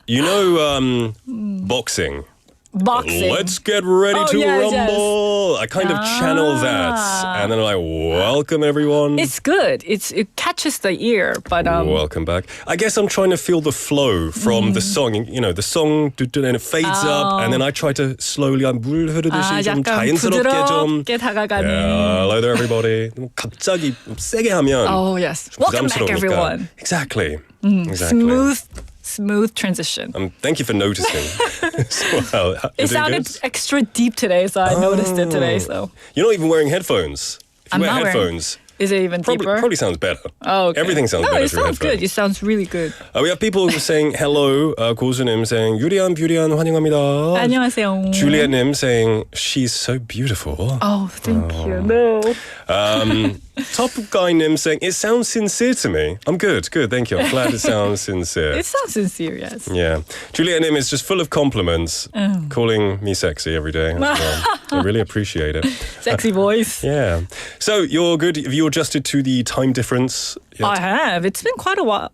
you know boxing. Boxing. Let's get ready to rumble. I kind of channel that, and then I'm like, welcome everyone. It's good. It catches the ear, but welcome back. I guess I'm trying to feel the flow from the song. You know, the song, and it fades up, and then I try to slowly, 물 흐르듯이 좀 자연스럽게 좀. 부드럽게 다가가는. Yeah, hello there, everybody. 갑자기 세게 하면. Oh yes. Welcome back, everyone. Exactly. Smooth transition. Thank you for noticing. Well, it sounded extra deep today, so I noticed it today. So you're not even wearing headphones. If you I'm wear not headphones, Is it even deeper? Probably sounds better. Oh, okay. Everything sounds better. No, it through sounds good. headphones. It sounds really good. We have people who are saying hello. 고수님 saying 유리안 환영합니다. 안녕하세요. Juliet-님 saying she's so beautiful. Oh, thank you. No. Top Guy-nim saying it sounds sincere to me. I'm good, thank you. I'm glad it sounds sincere. It sounds sincere, yes. Yeah. Juliet-nim is just full of compliments, calling me sexy every day as well. I really appreciate it. Sexy voice. Yeah. So you're good. Have you adjusted to the time difference yet? I have. It's been quite a while.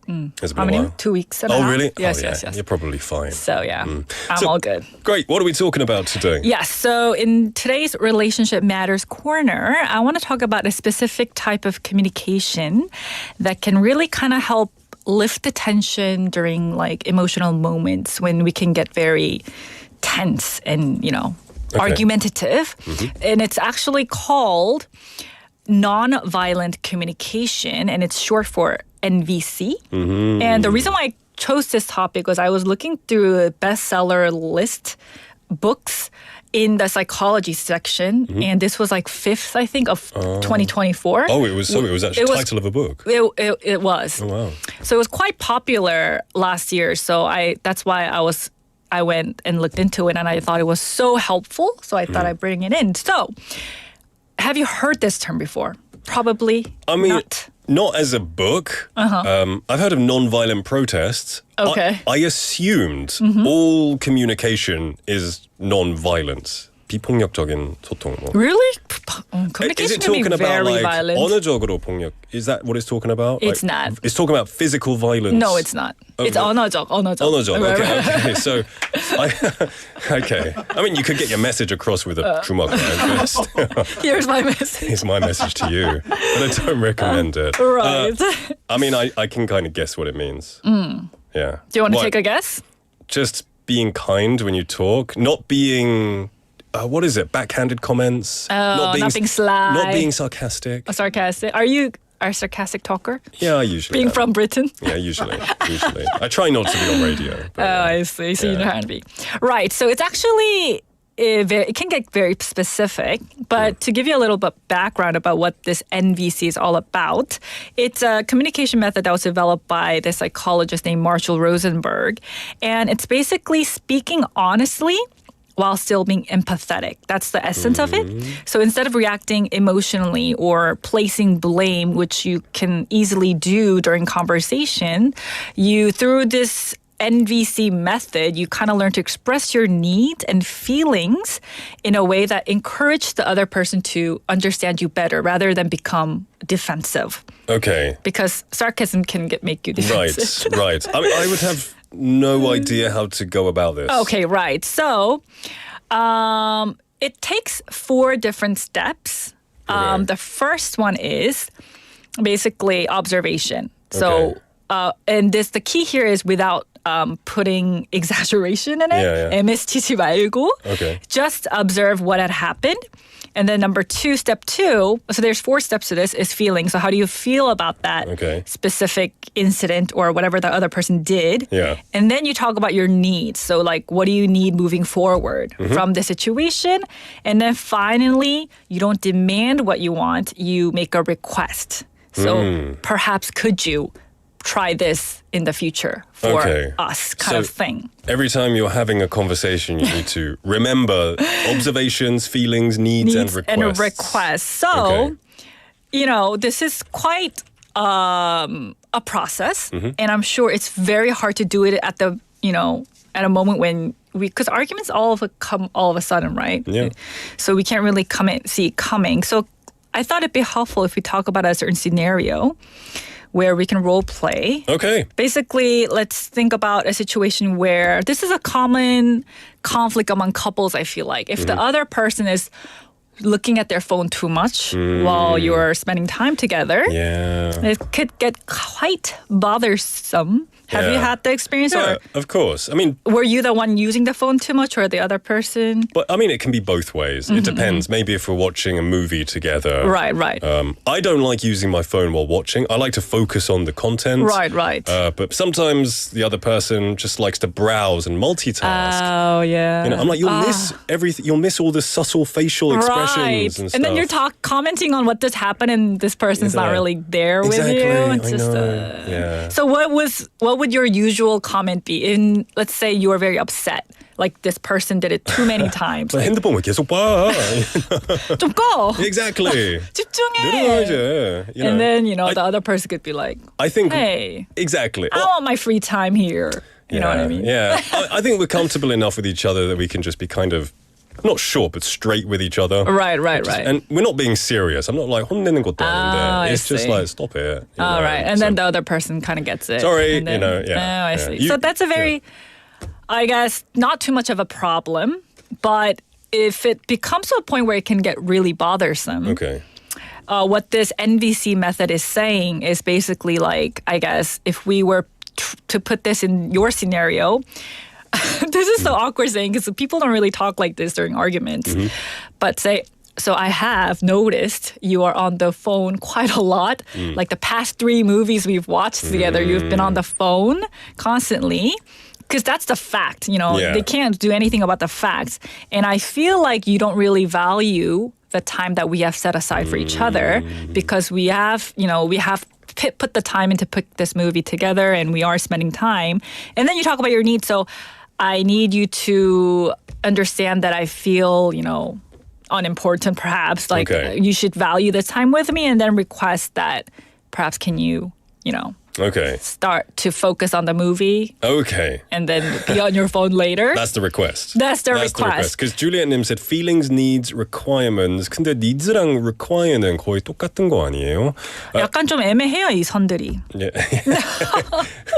It's been How a many? while. 2 weeks and a half. Really? Yes, yeah. yes, yes. You're probably fine. So yeah, I'm So- all good. Great. What are we talking about today? Yes. So in today's Relationship Matters Corner, I want to talk about a specific type of communication that can really kind of help lift the tension during like emotional moments when we can get very tense and, argumentative. And it's actually called nonviolent communication, and it's short for NVC. And the reason why I chose this topic was I was looking through a bestseller list books in the psychology section, and this was like 5th, I think, of 2024. Oh, it was actually the title of a book. It was. Oh, wow. So it was quite popular last year. So that's why I went and looked into it, and I thought it was so helpful. So I thought I'd bring it in. So, have you heard this term before? Probably I mean, not. not as a book. I've heard of nonviolent protests. Okay. I assumed all communication is nonviolence. 비폭력적인 소통. 뭐. Really? Is Communication it can be talking about very like violent. 언어적으로 폭력? Is that what it's talking about? It's Like, not. It's talking about physical violence. No, it's not. It's 언어적. 언어적. Right, Okay, right. okay. So, okay. I mean, you could get your message across with a 주먹. Right? Here's my message. It's my message to you, but I don't recommend it. Right. I mean, I can kind of guess what it means. Yeah. Do you want to What? take a guess? Just being kind when you talk, not being. What is it? Backhanded comments. not being sly. Not being sarcastic. Sarcastic. Are you a sarcastic talker? Yeah, I usually. Being am. from Britain? Yeah, usually. I try not to be on radio. But, I see. So you know how to be. Right. So it's actually, it can get very specific. But to give you a little bit background about what this NVC is all about, it's a communication method that was developed by the psychologist named Marshall Rosenberg. And it's basically speaking honestly while still being empathetic. That's the essence of it. So instead of reacting emotionally or placing blame, which you can easily do during conversation, through this NVC method, you kind of learn to express your needs and feelings in a way that encourage the other person to understand you better rather than become defensive. Okay. Because sarcasm can make you defensive. Right. I mean, I would have no idea how to go about this. Okay, right. So it takes 4 different steps. Okay. The first one is basically observation. So, and the key here is without putting exaggeration in it. Yeah. MST지 말고. Okay. Just observe what had happened. And then step 2, so there's 4 steps to this, is feeling. So how do you feel about that specific incident or whatever the other person did? Yeah. And then you talk about your needs. So like, what do you need moving forward from the situation? And then finally, you don't demand what you want, you make a request. So perhaps could you try this in the future for us kind of thing. Every time you're having a conversation, you need to remember observations, feelings, needs and requests. So, this is quite a process. And I'm sure it's very hard to do it at at a moment when because arguments come all of a sudden, right? Yeah. So we can't really see it coming. So I thought it'd be helpful if we talk about a certain scenario where we can role play. Okay. Basically, let's think about a situation where this is a common conflict among couples, I feel like. If the other person is looking at their phone too much while you're spending time together, Yeah. it could get quite bothersome Have you had the experience, Yeah, or of course. I mean, were you the one using the phone too much, or the other person? but I mean, it can be both ways. It depends. Maybe if we're watching a movie together. Right. I don't like using my phone while watching. I like to focus on the content. Right. But sometimes the other person just likes to browse and multitask. Oh yeah. You know, I'm like, you'll miss everything. You'll miss all the subtle facial expressions and stuff. then you're commenting on what just happened, and this person's not really there Exactly, with you. It's I just know. Yeah. So what would your usual comment be? In, let's say you were very upset, like this person did it too many times. 뭐 핸드폰 왜 계속 봐? 좀 꺼. Exactly. 집중해. 늘어나야지. You know, And then the other person could be like, I think hey, exactly. I want my free time here. You know what I mean? Yeah. I think we're comfortable enough with each other that we can just be kind of not short, but straight with each other. Right. And we're not being serious. I'm not like 혼내는 것도 아닌데. It's just see. like stop it. you All know, right. And so- then the other person kind of gets it. Sorry, And then, yeah. Oh, I yeah. see. So that's a very, I guess, not too much of a problem. But if it becomes to a point where it can get really bothersome, Okay. what this NVC method is saying is basically like, I guess, if we were to put this in your scenario, this is so awkward saying because people don't really talk like this during arguments. But say, so I have noticed you are on the phone quite a lot. Like the past 3 movies we've watched together, you've been on the phone constantly. Because that's the fact, Yeah. They can't do anything about the facts. And I feel like you don't really value the time that we have set aside for each other because we have put the time in to put this movie together and we are spending time. And then you talk about your needs. So I need you to understand that I feel, unimportant perhaps. Like Okay. you should value the time with me and then request that perhaps can you, Okay. start to focus on the movie Okay. and then be on your phone later. That's the request. That's the request. Because Juliet Nim said feelings, needs, requirements. 근데 needs랑 require는 거의 똑같은 거 아니에요? 약간 좀 애매해요, 이 선들이. 예.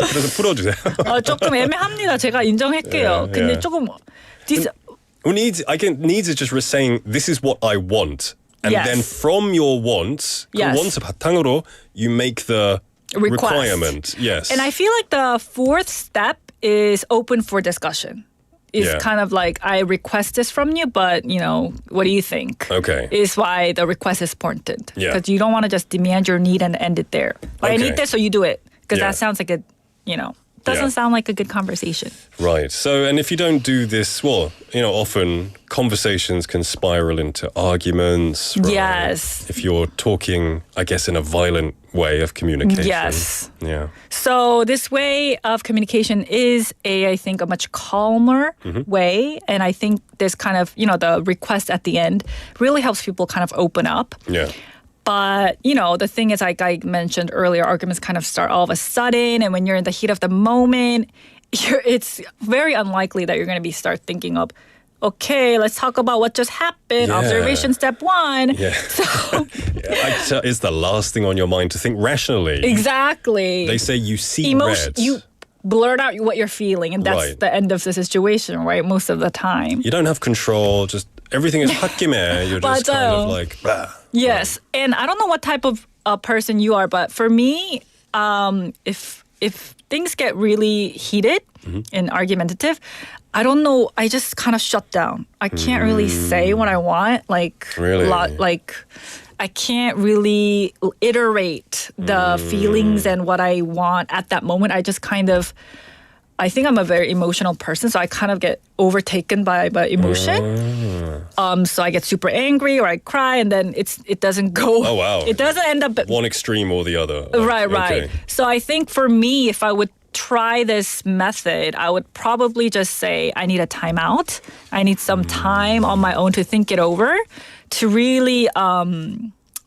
그래서 풀어주세요. 조금 애매합니다. 제가 인정할게요. Yeah, 근데 yeah. 조금 Well, needs is just saying this is what I want, and Yes. then from your wants, 그 Yes. wants 바탕으로 you make the Request. requirement. Yes. And I feel like the 4th step is open for discussion. It's Yeah. kind of like, I request this from you, but, what do you think? Okay. Is why the request is important. Yeah. Because you don't want to just demand your need and end it there. But I Okay. need this, so you do it. Because Yeah. that sounds like doesn't Yeah. sound like a good conversation. Right. So, and if you don't do this, well, often conversations can spiral into arguments. Right? Yes. If you're talking, I guess, in a violent way of communication. Yes. Yeah. So this way of communication is I think, a much calmer way. And I think this kind of, the request at the end really helps people kind of open up. Yeah. But, the thing is, like I mentioned earlier, arguments kind of start all of a sudden. And when you're in the heat of the moment, it's very unlikely that you're going to start thinking of, okay, let's talk about what just happened. Yeah. Observation step 1. Yeah. So It's the last thing on your mind to think rationally. exactly. They say you see red. You blurt out what you're feeling, and that's Right. the end of the situation, right? Most of the time. You don't have control. Just everything is 홧김에. You're just kind of 맞아요. like, bah. Yes, and I don't know what type of person you are, but for me, if things get really heated and argumentative, I don't know. I just kind of shut down. I can't really say what I want. Really? I can't really iterate the feelings and what I want at that moment. I just kind of. I think I'm a very emotional person, so I kind of get overtaken by emotion. So I get super angry or I cry, and then it doesn't go. Oh, wow. It doesn't end up. One extreme or the other. Right. Okay. So I think for me, if I would try this method, I would probably just say I need a timeout. I need some time on my own to think it over, to really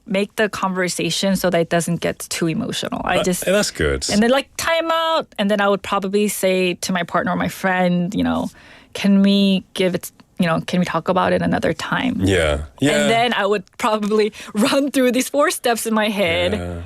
make the conversation so that it doesn't get too emotional. That's good. And then time out, and then I would probably say to my partner or my friend, can we talk about it another time? Yeah. And then I would probably run through these 4 steps in my head.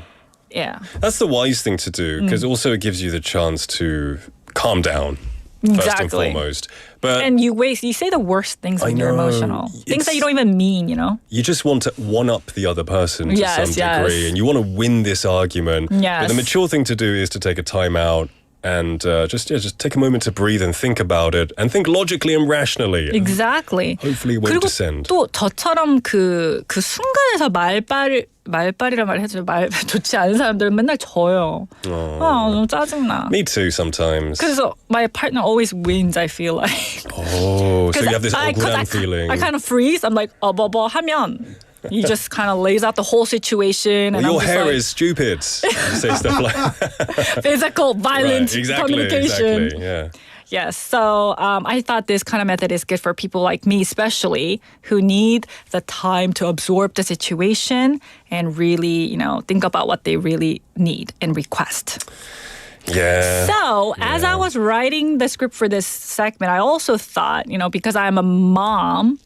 Yeah. That's the wise thing to do, because also it gives you the chance to calm down. First and Exactly. foremost. But And you say the worst things when you're know. emotional. Things that It's- you don't even mean, you just want to one-up the other person to Yes, some degree, yes. and you want to win this argument. Yes. But the mature thing to do is to take a time out and just take a moment to breathe and think about it and think logically and rationally. Exactly. Hopefully it won't 그리고 descend. 또 저처럼 그 순간에서 말빨이란 말 해줘. 말 좋지 않은 사람들은 맨날 져요. 너무 짜증나. Me too sometimes. 그래서 my partner always wins, I feel like. Oh, so you have this 억울한 feeling. I kind of freeze. I'm like, 뭐 하면 he just kind of lays out the whole situation. Well, and your I'm just hair like, is stupid. You say stuff like physical, violent communication. Exactly, yeah. Yes, so I thought this kind of method is good for people like me, especially who need the time to absorb the situation and really, think about what they really need and request. Yeah. So, as I was writing the script for this segment, I also thought, because I'm a mom,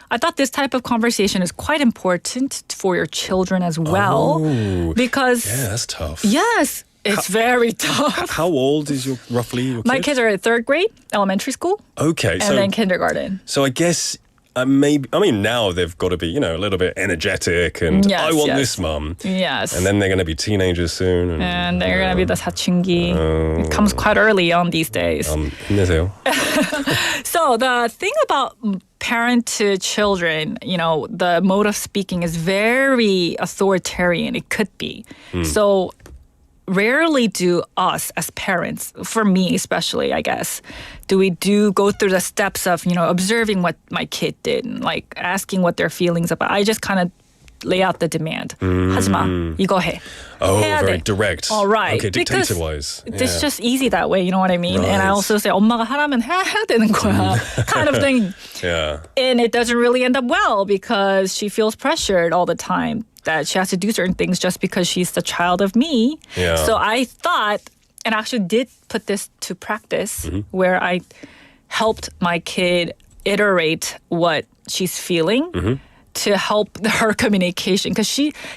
I thought this type of conversation is quite important for your children as well. Oh. Because, Yeah, that's tough. yes, it's very tough. How old is roughly your kid? My kids are at 3rd grade, elementary school, Okay, and then kindergarten. So I guess now they've got to be, a little bit energetic and Yes, I want yes. this, mum. Yes. And then they're going to be teenagers soon. And they're going to be the 사춘기. It comes quite early on these days. 힘내세요. So the thing about parent to children, the mode of speaking is very authoritarian. It could be. So rarely do us as parents, for me especially, I guess, do we go through the steps of, observing what my kid did and like asking what their feelings about. I just kind of lay out the demand. 하지마, 이거 해. Oh, 해야 very 돼. direct. All right. Okay, Because dictator-wise. it's just easy that way, you know what I mean? And I Right. also say, 엄마가 하라면 해야 되는 거야, kind of thing. Yeah. And it doesn't really end up well because she feels pressured all the time that she has to do certain things just because she's the child of me. Yeah. So I thought, and actually did put this to practice, where I helped my kid iterate what she's feeling to help her communication. Because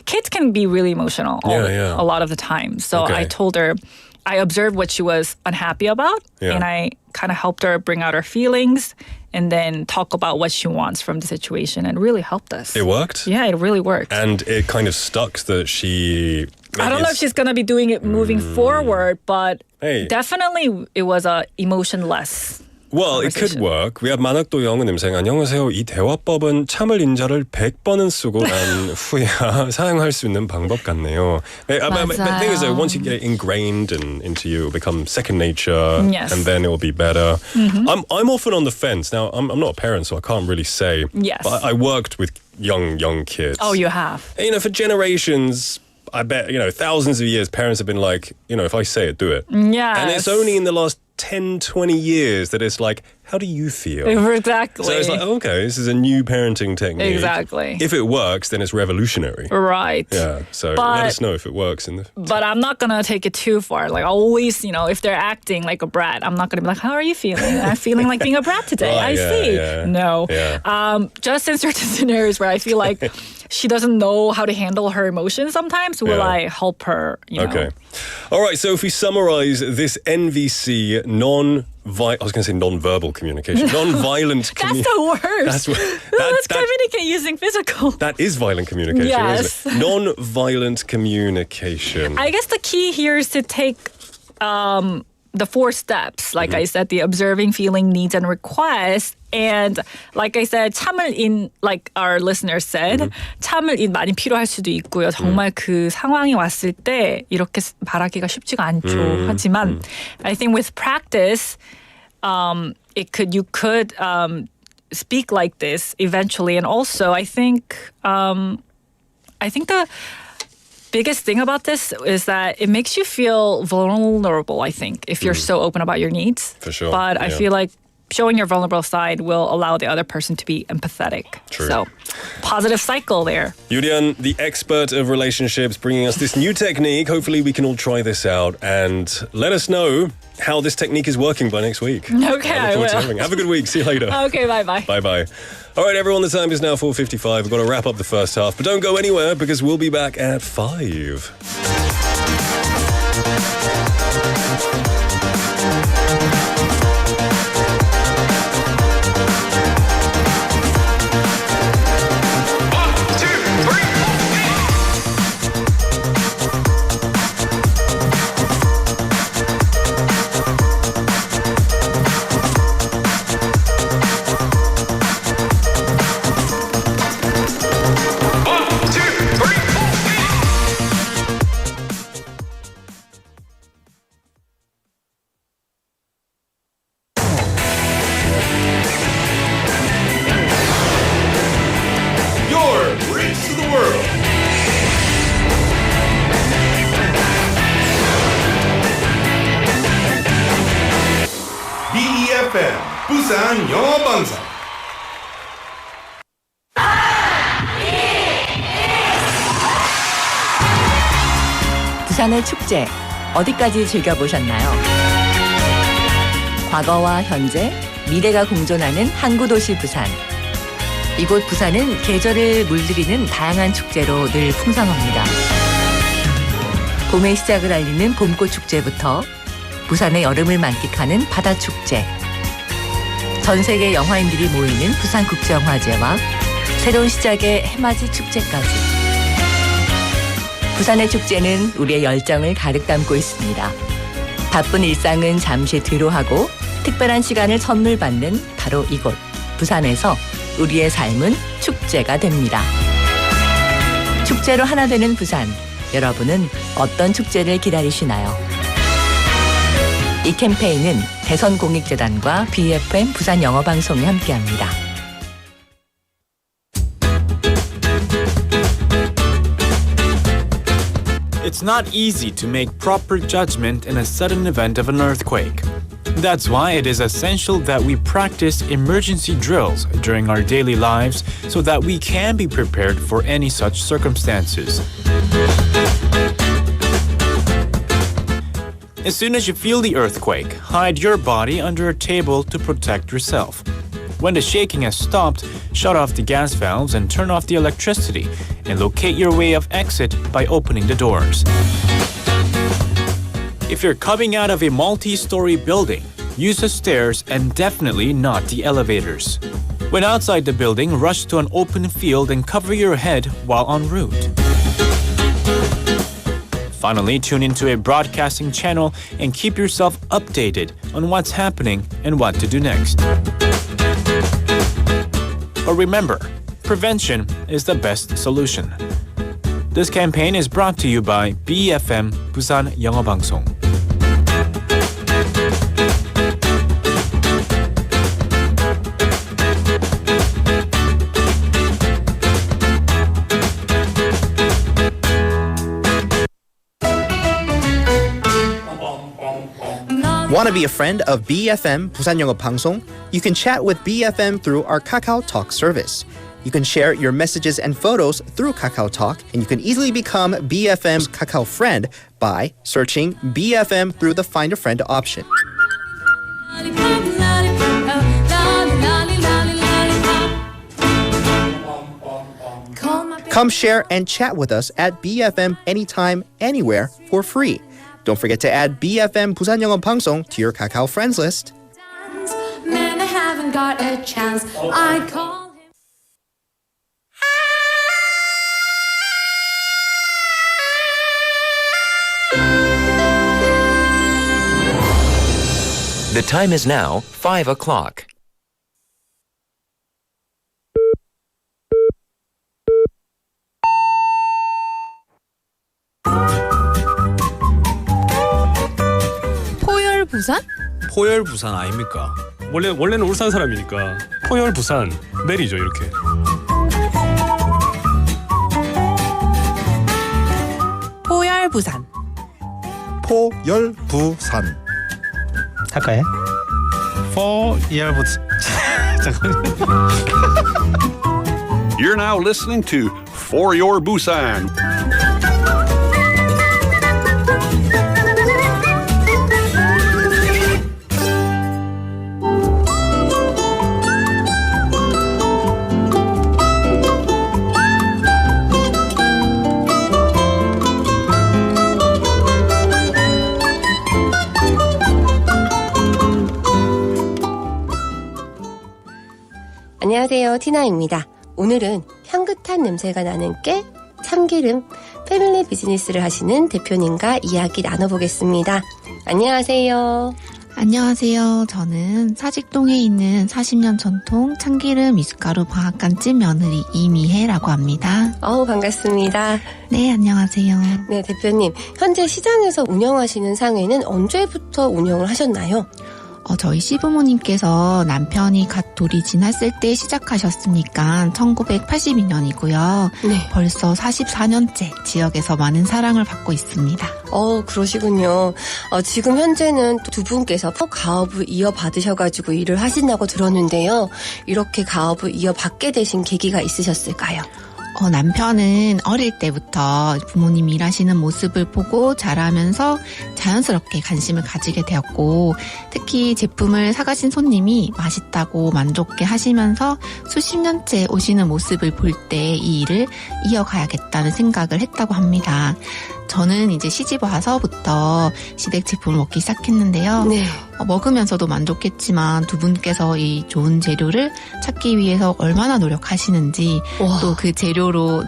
kids can be really emotional a lot of the time. So Okay. I told her, I observed what she was unhappy about, and I kind of helped her bring out her feelings and then talk about what she wants from the situation, and really helped us. It worked? Yeah, it really worked. And it kind of stuck that she... I don't know if she's going to be doing it moving forward, but Hey. definitely it was a emotionless. Well, it could work. We have 만학도 영어 님생. 안녕하세요. 이 대화법은 참을 인자를 100번은 쓰고 난 후에야 사용할 수 있는 방법 같네요. But the thing is that once you get it ingrained into you, it will become second nature, Yes. and then it will be better. I'm often on the fence. Now, I'm not a parent, so I can't really say. Yes. But I worked with young kids. Oh, you have. And, for generations, I bet, thousands of years, parents have been like, if I say it, do it. Yes. And it's only in the last 10, 20 years that it's like, how do you feel? Exactly. So it's like, okay, this is a new parenting technique. Exactly. If it works, then it's revolutionary. Right. Yeah, so But- let us know if it works. But I'm not going to take it too far. Like always, if they're acting like a brat, I'm not going to be like, how are you feeling? I'm feeling like being a brat today. Right, I yeah, see. yeah. No. Yeah. Just in certain scenarios where I feel like she doesn't know how to handle her emotions sometimes, will Yeah. I help her, Okay. All right, so if we summarize this NVC I was going to say non-verbal communication. Non-violent That's the worst. Let's communicate using physical. That is violent communication, Yes. isn't it? Non-violent communication. I guess the key here is to take the 4 steps. Like I said, the observing, feeling, needs, and requests. And like I said, 참을 인, like our listener said, 참을 인 많이 필요할 수도 있고요. 정말 그 상황이 왔을 때 이렇게 말하기가 쉽지가 않죠. 하지만 I think with practice, you could speak like this eventually. And also, I think the biggest thing about this is that it makes you feel vulnerable, I think, if you're so open about your needs. For sure, But I yeah. feel like showing your vulnerable side will allow the other person to be empathetic. True. So, positive cycle there. Yulian, the expert of relationships, bringing us this new technique. Hopefully we can all try this out and let us know how this technique is working by next week. Okay, I I look forward to will. hearing. Have a good week. See you later. Okay, bye-bye. Bye-bye. All right, everyone, the time is now 4:55. We've got to wrap up the first half, but don't go anywhere because we'll be back at 5. to the world. BEFM 부산 영어방송. 부산의 축제 어디까지 즐겨보셨나요? 과거와 현재, 미래가 공존하는 항구도시 부산. 이곳 부산은 계절을 물들이는 다양한 축제로 늘 풍성합니다. 봄의 시작을 알리는 봄꽃 축제부터 부산의 여름을 만끽하는 바다축제, 전 세계 영화인들이 모이는 부산국제영화제와 새로운 시작의 해맞이 축제까지. 부산의 축제는 우리의 열정을 가득 담고 있습니다. 바쁜 일상은 잠시 뒤로하고 특별한 시간을 선물 받는 바로 이곳 부산에서 우리의 삶은 축제가 됩니다. 축제로 하나 되는 부산, 여러분은 어떤 축제를 기다리시나요? 이 캠페인은 대선공익재단과 BFM 부산영어방송이 함께합니다. It's not easy to make proper judgment in a sudden event of an earthquake. That's why it is essential that we practice emergency drills during our daily lives so that we can be prepared for any such circumstances. As soon as you feel the earthquake, hide your body under a table to protect yourself. When the shaking has stopped, shut off the gas valves and turn off the electricity, and locate your way of exit by opening the doors. If you're coming out of a multi-story building, use the stairs and definitely not the elevators. When outside the building, rush to an open field and cover your head while en route. Finally, tune into a broadcasting channel and keep yourself updated on what's happening and what to do next. But remember, prevention is the best solution. This campaign is brought to you by BFM Busan 영어방송. Want to be a friend of BFM 부산 영어 방송? You can chat with BFM through our Kakao Talk service. You can share your messages and photos through Kakao Talk, and you can easily become BFM's Kakao friend by searching BFM through the Find a Friend option. Come share and chat with us at BFM anytime, anywhere for free. Don't forget to add BFM 부산 영어 방송 to your Kakao friends list. Man, I haven't got a chance. I call him. The time is now 5 o'clock. 포열 부산? 포열 부산 아닙니까? 원래는 울산 사람이니까 포열 부산 내리죠 이렇게. 포열 부산. 포열 부산. 할까요? 포열 부산. You're now listening to For Your Busan. 안녕하세요, 티나입니다. 오늘은 향긋한 냄새가 나는 깨, 참기름, 패밀리 비즈니스를 하시는 대표님과 이야기 나눠보겠습니다. 안녕하세요. 안녕하세요. 저는 사직동에 있는 40년 전통 참기름 미숫가루 방앗간집 며느리 이미혜라고 합니다. 반갑습니다. 네, 안녕하세요. 네, 대표님. 현재 시장에서 운영하시는 상회는 언제부터 운영을 하셨나요? 저희 시부모님께서 남편이 갓 돌이 지났을 때 시작하셨으니까 1982년이고요. 네. 벌써 44년째 지역에서 많은 사랑을 받고 있습니다. 그러시군요. 지금 현재는 두 분께서 가업을 이어받으셔가지고 일을 하신다고 들었는데요. 이렇게 가업을 이어받게 되신 계기가 있으셨을까요? 남편은 어릴 때부터 부모님이 일하시는 모습을 보고 자라면서 자연스럽게 관심을 가지게 되었고, 특히 제품을 사가신 손님이 맛있다고 만족해 하시면서 수십 년째 오시는 모습을 볼 때 이 일을 이어가야겠다는 생각을 했다고 합니다. 저는 이제 시집 와서부터 시댁 제품을 먹기 시작했는데요. 네. 먹으면서도 만족했지만 두 분께서 이 좋은 재료를 찾기 위해서 얼마나 노력하시는지, 또 그 재료로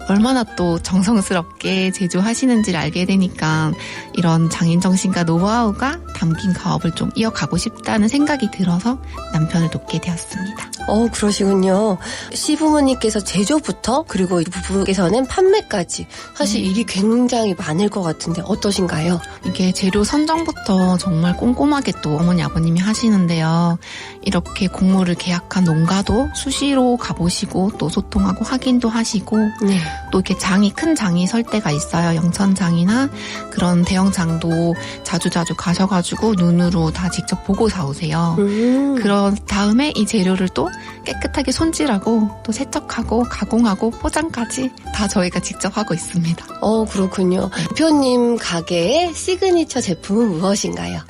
얼마나 또 정성스럽게 제조하시는지를 알게 되니까 이런 장인 정신과 노하우가 담긴 가업을 좀 이어가고 싶다는 생각이 들어서 남편을 돕게 되었습니다. 그러시군요. 시부모님께서 제조부터 그리고 부부께서는 판매까지 사실 일이 굉장히 많을 것 같은데 어떠신가요? 이게 재료 선정부터 정말 꼼꼼하게 또 어머니 아버님이 하시는데요. 이렇게 곡물을 계약한 농가도 수시로 가보시고 또 소통하고 확인도 하시고, 네. 또 이렇게 큰 장이 설 때가 있어요. 영천장이나 그런 대형장도 자주자주 가셔가지고 눈으로 다 직접 보고 사오세요. 그런 다음에 이 재료를 또 깨끗하게 손질하고 또 세척하고 가공하고 포장까지 다 저희가 직접 하고 있습니다. 그렇군요. 대표님 가게의 시그니처 제품은 무엇인가요?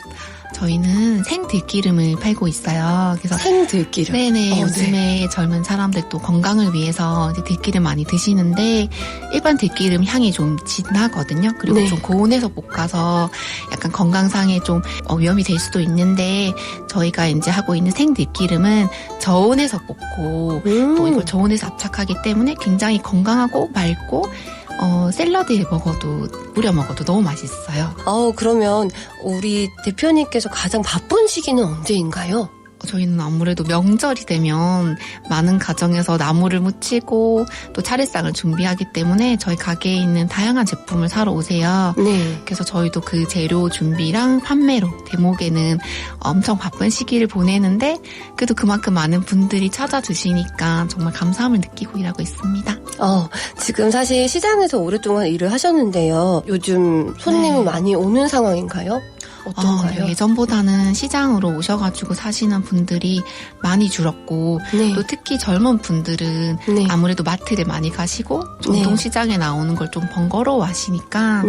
저희는 생들기름을 팔고 있어요. 그래서 생들기름? 네네. 요즘에 젊은 사람들 또 건강을 위해서 이제 들기름 많이 드시는데 일반 들기름 향이 좀 진하거든요. 그리고 좀 고온에서 볶아서 약간 건강상에 좀 위험이 될 수도 있는데, 저희가 이제 하고 있는 생들기름은 저온에서 볶고 또 이걸 저온에서 압착하기 때문에 굉장히 건강하고 맑고 샐러드에 뿌려 먹어도 너무 맛있어요. 그러면 우리 대표님께서 가장 바쁜 시기는 언제인가요? 저희는 아무래도 명절이 되면 많은 가정에서 나물을 무치고 또 차례상을 준비하기 때문에 저희 가게에 있는 다양한 제품을 사러 오세요. 네. 그래서 저희도 그 재료 준비랑 판매로 대목에는 엄청 바쁜 시기를 보내는데, 그래도 그만큼 많은 분들이 찾아주시니까 정말 감사함을 느끼고 일하고 있습니다. 지금 사실 시장에서 오랫동안 일을 하셨는데요. 요즘 손님이 많이 오는 상황인가요? 어떤가요? 예전보다는 시장으로 오셔가지고 사시는 분들이 많이 줄었고, 또 특히 젊은 분들은 아무래도 마트를 많이 가시고 전통시장에 나오는 걸 좀 번거로워 하시니까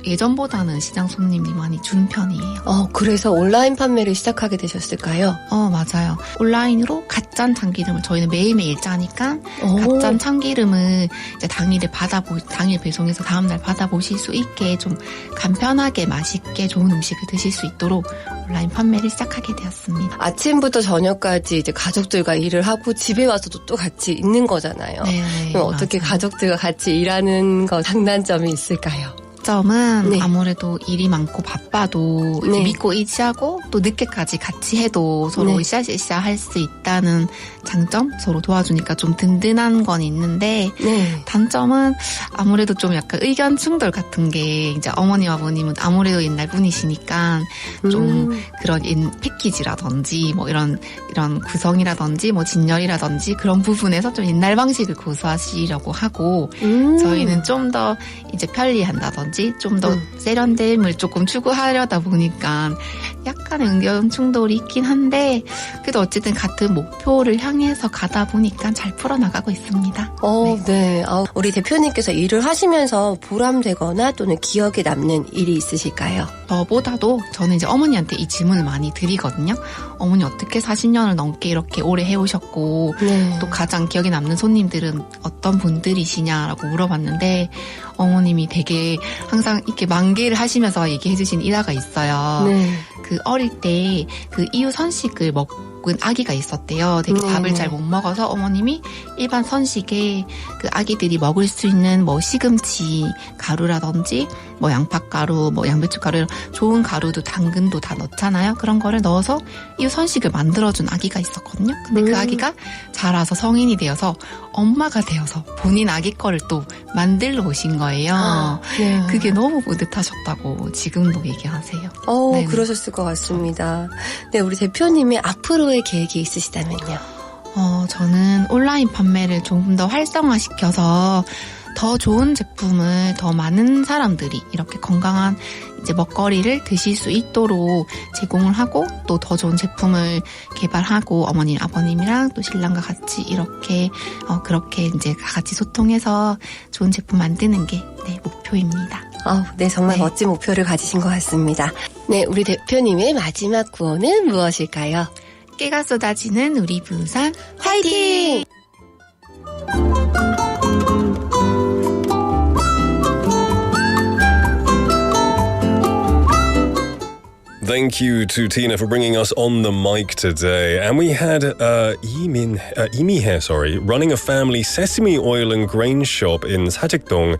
예전보다는 시장 손님이 많이 준 편이에요. 그래서 온라인 판매를 시작하게 되셨을까요? 맞아요. 온라인으로 갓짠 참기름을 저희는 매일매일 짜니까 갓짠 참기름을 이제 당일 배송해서 다음날 받아보실 수 있게 좀 간편하게 맛있게 좋은 음식을 드실 수 있도록 온라인 판매를 시작하게 되었습니다. 아침부터 저녁까지 이제 가족들과 일을 하고 집에 와서도 또 같이 있는 거잖아요. 그럼 어떻게 가족들과 같이 일하는 거 장단점이 있을까요? 점은 아무래도 일이 많고 바빠도 이제 믿고 의지하고 또 늦게까지 같이 해도 서로 으쌰으쌰 할 수 있다는 장점, 서로 도와주니까 좀 든든한 건 있는데, 단점은 아무래도 좀 약간 의견 충돌 같은 게, 이제 어머니 아버님은 아무래도 옛날 분이시니까 좀 그런 패키지라든지 뭐 이런 구성이라든지 뭐 진열이라든지 그런 부분에서 좀 옛날 방식을 고수하시려고 하고, 저희는 좀 더 이제 편리한다든지 좀 더 세련됨을 조금 추구하려다 보니까 약간의 의견 충돌이 있긴 한데, 그래도 어쨌든 같은 목표를 향해서 가다 보니까 잘 풀어나가고 있습니다. 네. 우리 대표님께서 일을 하시면서 보람되거나 또는 기억에 남는 일이 있으실까요? 저보다도 저는 이제 어머니한테 이 질문을 많이 드리거든요. 어머니 어떻게 40년을 넘게 이렇게 오래 해오셨고 또 가장 기억에 남는 손님들은 어떤 분들이시냐라고 물어봤는데, 어머님이 되게 항상 이렇게 만개를 하시면서 얘기해 주신 일화가 있어요. 그 어릴 때 그 이유 선식을 먹은 아기가 있었대요. 되게 밥을 잘 못 먹어서 어머님이 일반 선식에 그 아기들이 먹을 수 있는 뭐 시금치 가루라든지 뭐 양파가루, 뭐 양배추가루, 좋은 가루도 당근도 다 넣잖아요. 그런 거를 넣어서 이유 선식을 만들어준 아기가 있었거든요. 근데 그 아기가 자라서 성인이 되어서 엄마가 되어서 본인 아기 거를 또 만들러 오신 거예요. 네. 그게 너무 뿌듯하셨다고 지금도 얘기하세요. 네네. 그러셨을 것 같습니다. 네, 우리 대표님이 앞으로의 계획이 있으시다면요? 저는 온라인 판매를 조금 더 활성화시켜서 더 좋은 제품을 더 많은 사람들이 이렇게 건강한 이제 먹거리를 드실 수 있도록 제공을 하고 또 더 좋은 제품을 개발하고 어머니, 아버님이랑 또 신랑과 같이 이렇게 그렇게 이제 같이 소통해서 좋은 제품 만드는 게 목표입니다. 네, 정말 멋진 목표를 가지신 것 같습니다. 네, 우리 대표님의 마지막 구호는 무엇일까요? 깨가 쏟아지는 우리 부산 화이팅! Thank you to Tina for bringing us on the mic today. And we had Imihe, running a family sesame oil and grain shop in Sajikdong,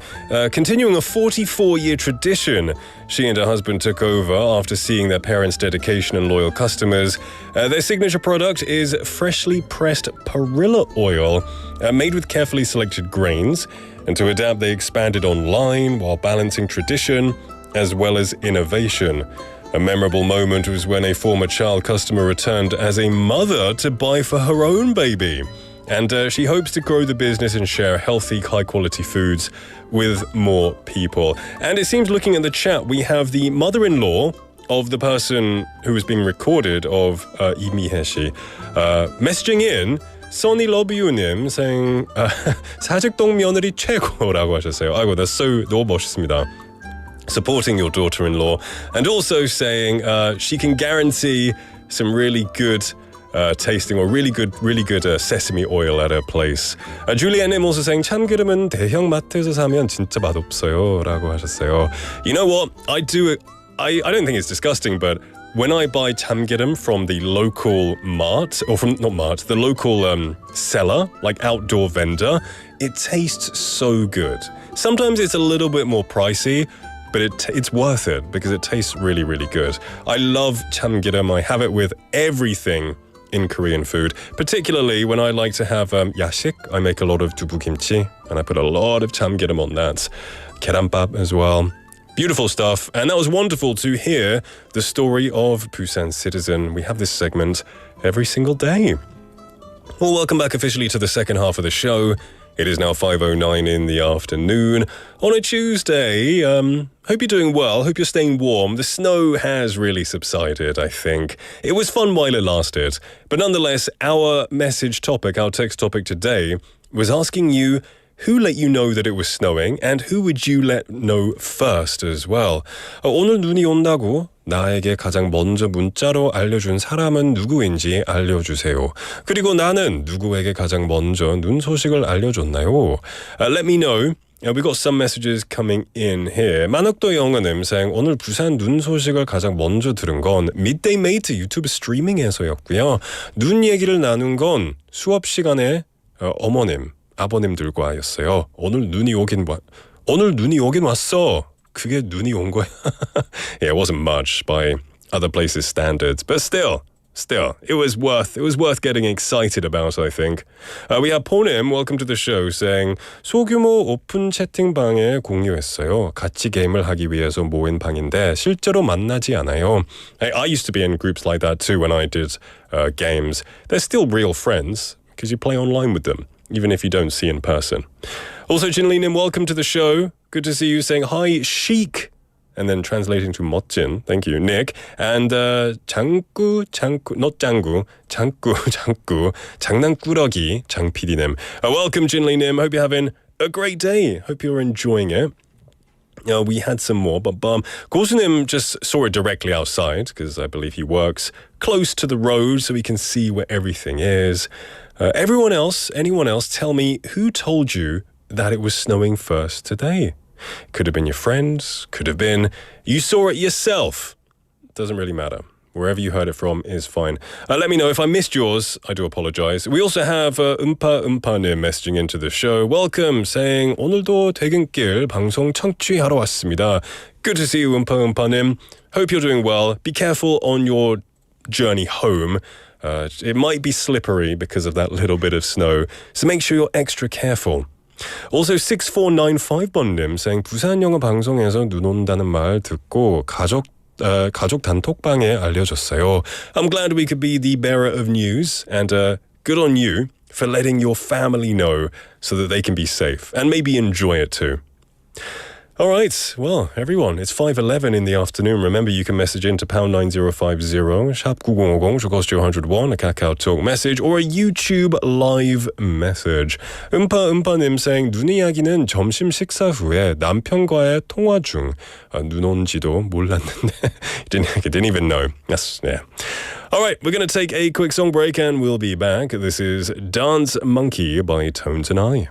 continuing a 44-year tradition. She and her husband took over after seeing their parents' dedication and loyal customers. Their signature product is freshly pressed perilla oil, made with carefully selected grains. And to adapt, they expanded online while balancing tradition as well as innovation. A memorable moment was when a former child customer returned as a mother to buy for her own baby. And she hopes to grow the business and share healthy, high-quality foods with more people. And it seems, looking at the chat, we have the mother-in-law of the person who was being recorded of Imihe 씨 messaging in Sonny Lobyu님 saying 사직동 며느리 최고라고 하셨어요. 아이고, that's so 너무 멋있습니다. Supporting your daughter-in-law, and also saying she can guarantee some really good tasting or really good sesame oil at her place. Julianne also saying 참기름은 대형 마트에서 사면 진짜 맛없어요라고 하셨어요. You know what? I don't think it's disgusting, but when I buy 참기름 from the local mart, or from not mart, the local seller, like outdoor vendor, it tastes so good. Sometimes it's a little bit more pricey, but it's worth it because it tastes really, really good. I love 참기름. I have it with everything in Korean food, particularly when I like to have 야식. I make a lot of dubu kimchi, and I put a lot of 참기름 on that. 계란밥 as well. Beautiful stuff. And that was wonderful to hear the story of Busan Citizen. We have this segment every single day. Well, welcome back officially to the second half of the show. It is now 5:09 in the afternoon on a Tuesday. Hope you're doing well. Hope you're staying warm. The snow has really subsided, I think. It was fun while it lasted. But nonetheless, our message topic, our text topic today, was asking you who let you know that it was snowing and who would you let know first as well. 오늘 눈이 온다고 나에게 가장 먼저 문자로 알려준 사람은 누구인지 알려주세요. 그리고 나는 누구에게 가장 먼저 눈 소식을 알려줬나요? Let me know. We got some messages coming in here. 만옥도 영어님 saying 오늘 부산 눈 소식을 가장 먼저 들은 건 Midday Mate 유튜브 스트리밍에서였고요. 눈 얘기를 나눈 건 수업 시간에 어머님, 아버님들과였어요. 오늘 눈이 오긴 왔어. 그게 눈이 온 거야. Yeah, it wasn't much by other places' standards, but still, it was worth getting excited about, I think. We have Ponim, welcome to the show, saying 소규모 오픈 채팅방에 공유했어요. 같이 게임을 하기 위해서 모인 방인데 실제로 만나지 않아요. I used to be in groups like that too when I did games. They're still real friends because you play online with them, even if you don't see in person. Also, Jinlinim, welcome to the show. Good to see you, saying hi, chic. And then translating to 멋진. Thank you, Nick. And 장구, not 장구, 장구, 장난꾸러기, 장PD님. Welcome, Jinlinim. Hope you're having a great day. Hope you're enjoying it. We had some more, but Gosunim just saw it directly outside because I believe he works close to the road so he can see where everything is. Anyone else, tell me who told you that it was snowing first today? Could have been your friends, could have been you saw it yourself. Doesn't really matter. Wherever you heard it from is fine. Let me know if I missed yours. I do apologize. We also have 음파님 messaging into the show. Welcome, saying 오늘도 퇴근길 방송 청취하러 왔습니다. Good to see you, 음파님. Hope you're doing well. Be careful on your journey home. It might be slippery because of that little bit of snow, so make sure you're extra careful. Also 6495번님 saying 부산 영어 방송에서 눈 온다는 말 듣고 가족 단톡방에 알려줬어요. I'm glad we could be the bearer of news and good on you for letting your family know so that they can be safe and maybe enjoy it too. All right, well, everyone, it's 5:11 in the afternoon. Remember, you can message into pound 9050, 샵 9050, should cost you 101, a KakaoTalk message, or a YouTube live message. 음파님 saying, 눈 이야기는 점심 식사 후에 남편과의 통화 중. 눈 온지도 몰랐는데, didn't even know. Yes, yeah. All right, we're going to take a quick song break and we'll be back. This is Dance Monkey by Tones and I.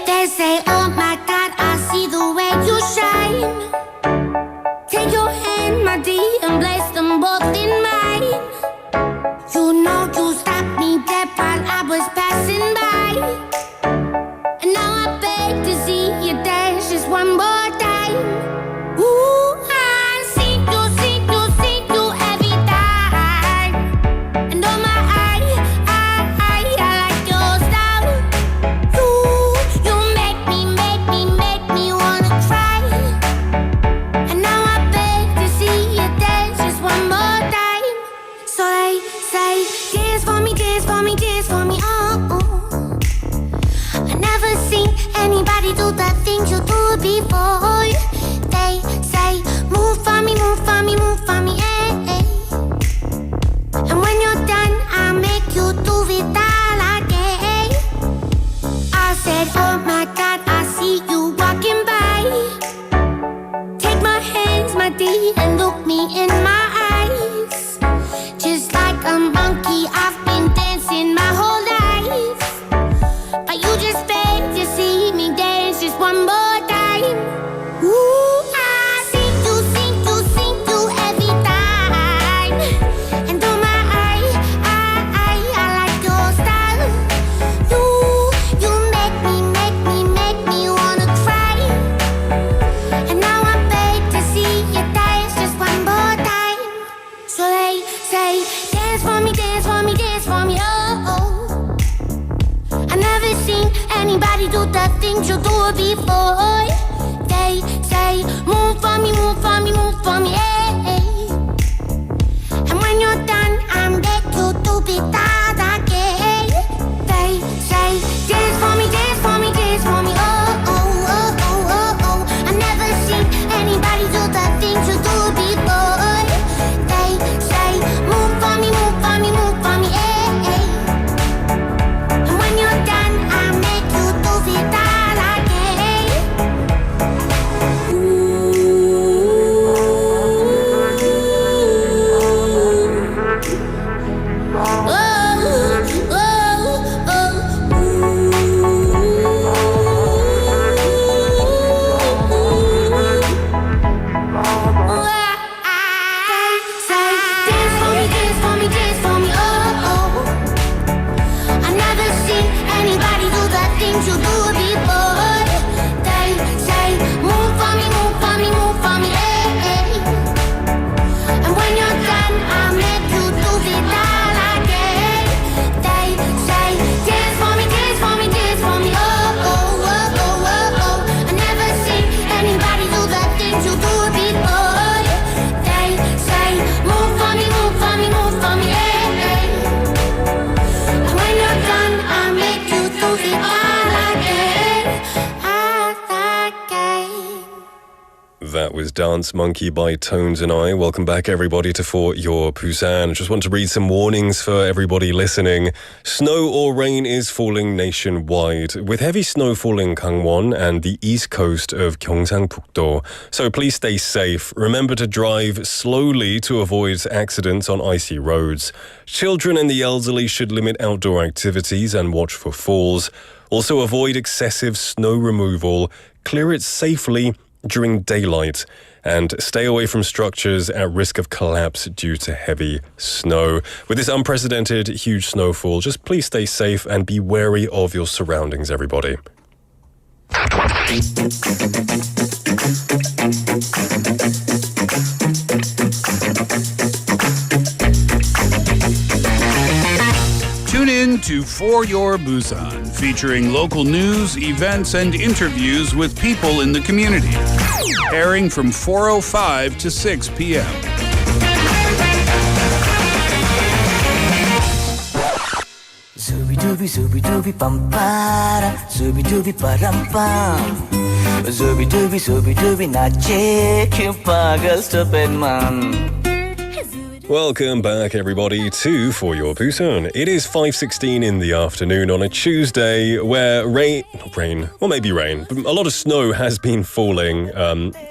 They say, oh my God, I see the way you shine. Take your hand, my dear, and place them both in mine. You know you stopped me dead while I was passing by. And now I beg to see you dance just one more time. Ooh, I see you every time. And oh my, I like your style. You make me wanna cry. And now I beg to see you dance just one more time. So they say, dance for me, dance for me, dance for me, oh, oh. I never seen anybody do the things you do before. They say, move for me, move for me, move for me, eh, eh. And when you're done, I'll make you do it all again. I said, oh my God, I see you walking by. Take my hands, my dear, and look me in my eyes. Just like a monkey, I've been dancing my whole life. But you just beg to see me dance just one more time. Ooh, I see you every time. And oh my, I like your style. You make me wanna cry. And now I beg to see you dance just one more time. So they say, dance for me, dance for me, dance for me, oh, oh. I never seen anybody do the things you do before. They say, move for me, move for me, move for me, eh, eh. And when you're done, I'm back to do it all again. They say, dance for me, dance for me, dance for me, oh, oh, oh, oh, oh, oh. I never seen anybody do the things you do before. They say, move for me, move for me, move for me, eh, eh. And when you're done, I'll make you do it all again. That was Dance Monkey by Tones and I. Welcome back, everybody, to For Your Busan. Just want to read some warnings for everybody listening. Snow or rain is falling nationwide, with heavy snow falling Gangwon and the east coast of Gyeongsang-pukdo. So please stay safe. Remember to drive slowly to avoid accidents on icy roads. Children and the elderly should limit outdoor activities and watch for falls. Also avoid excessive snow removal. Clear it safely during daylight and stay away from structures at risk of collapse due to heavy snow. With this unprecedented huge snowfall, just please stay safe and be wary of your surroundings, everybody. Welcome to For Your Busan, featuring local news, events, and interviews with people in the community. Airing from 4:05 to 6 p.m. Zooby-dooby, zooby-dooby, bum-ba-da, zooby-dooby, ba-dum-bum. Zooby-dooby, zooby-dooby, 나의 큐파가 stupid man. Welcome back, everybody, to For Your Busan. It is 5:16 in the afternoon on a Tuesday where rain, or maybe rain, but a lot of snow has been falling.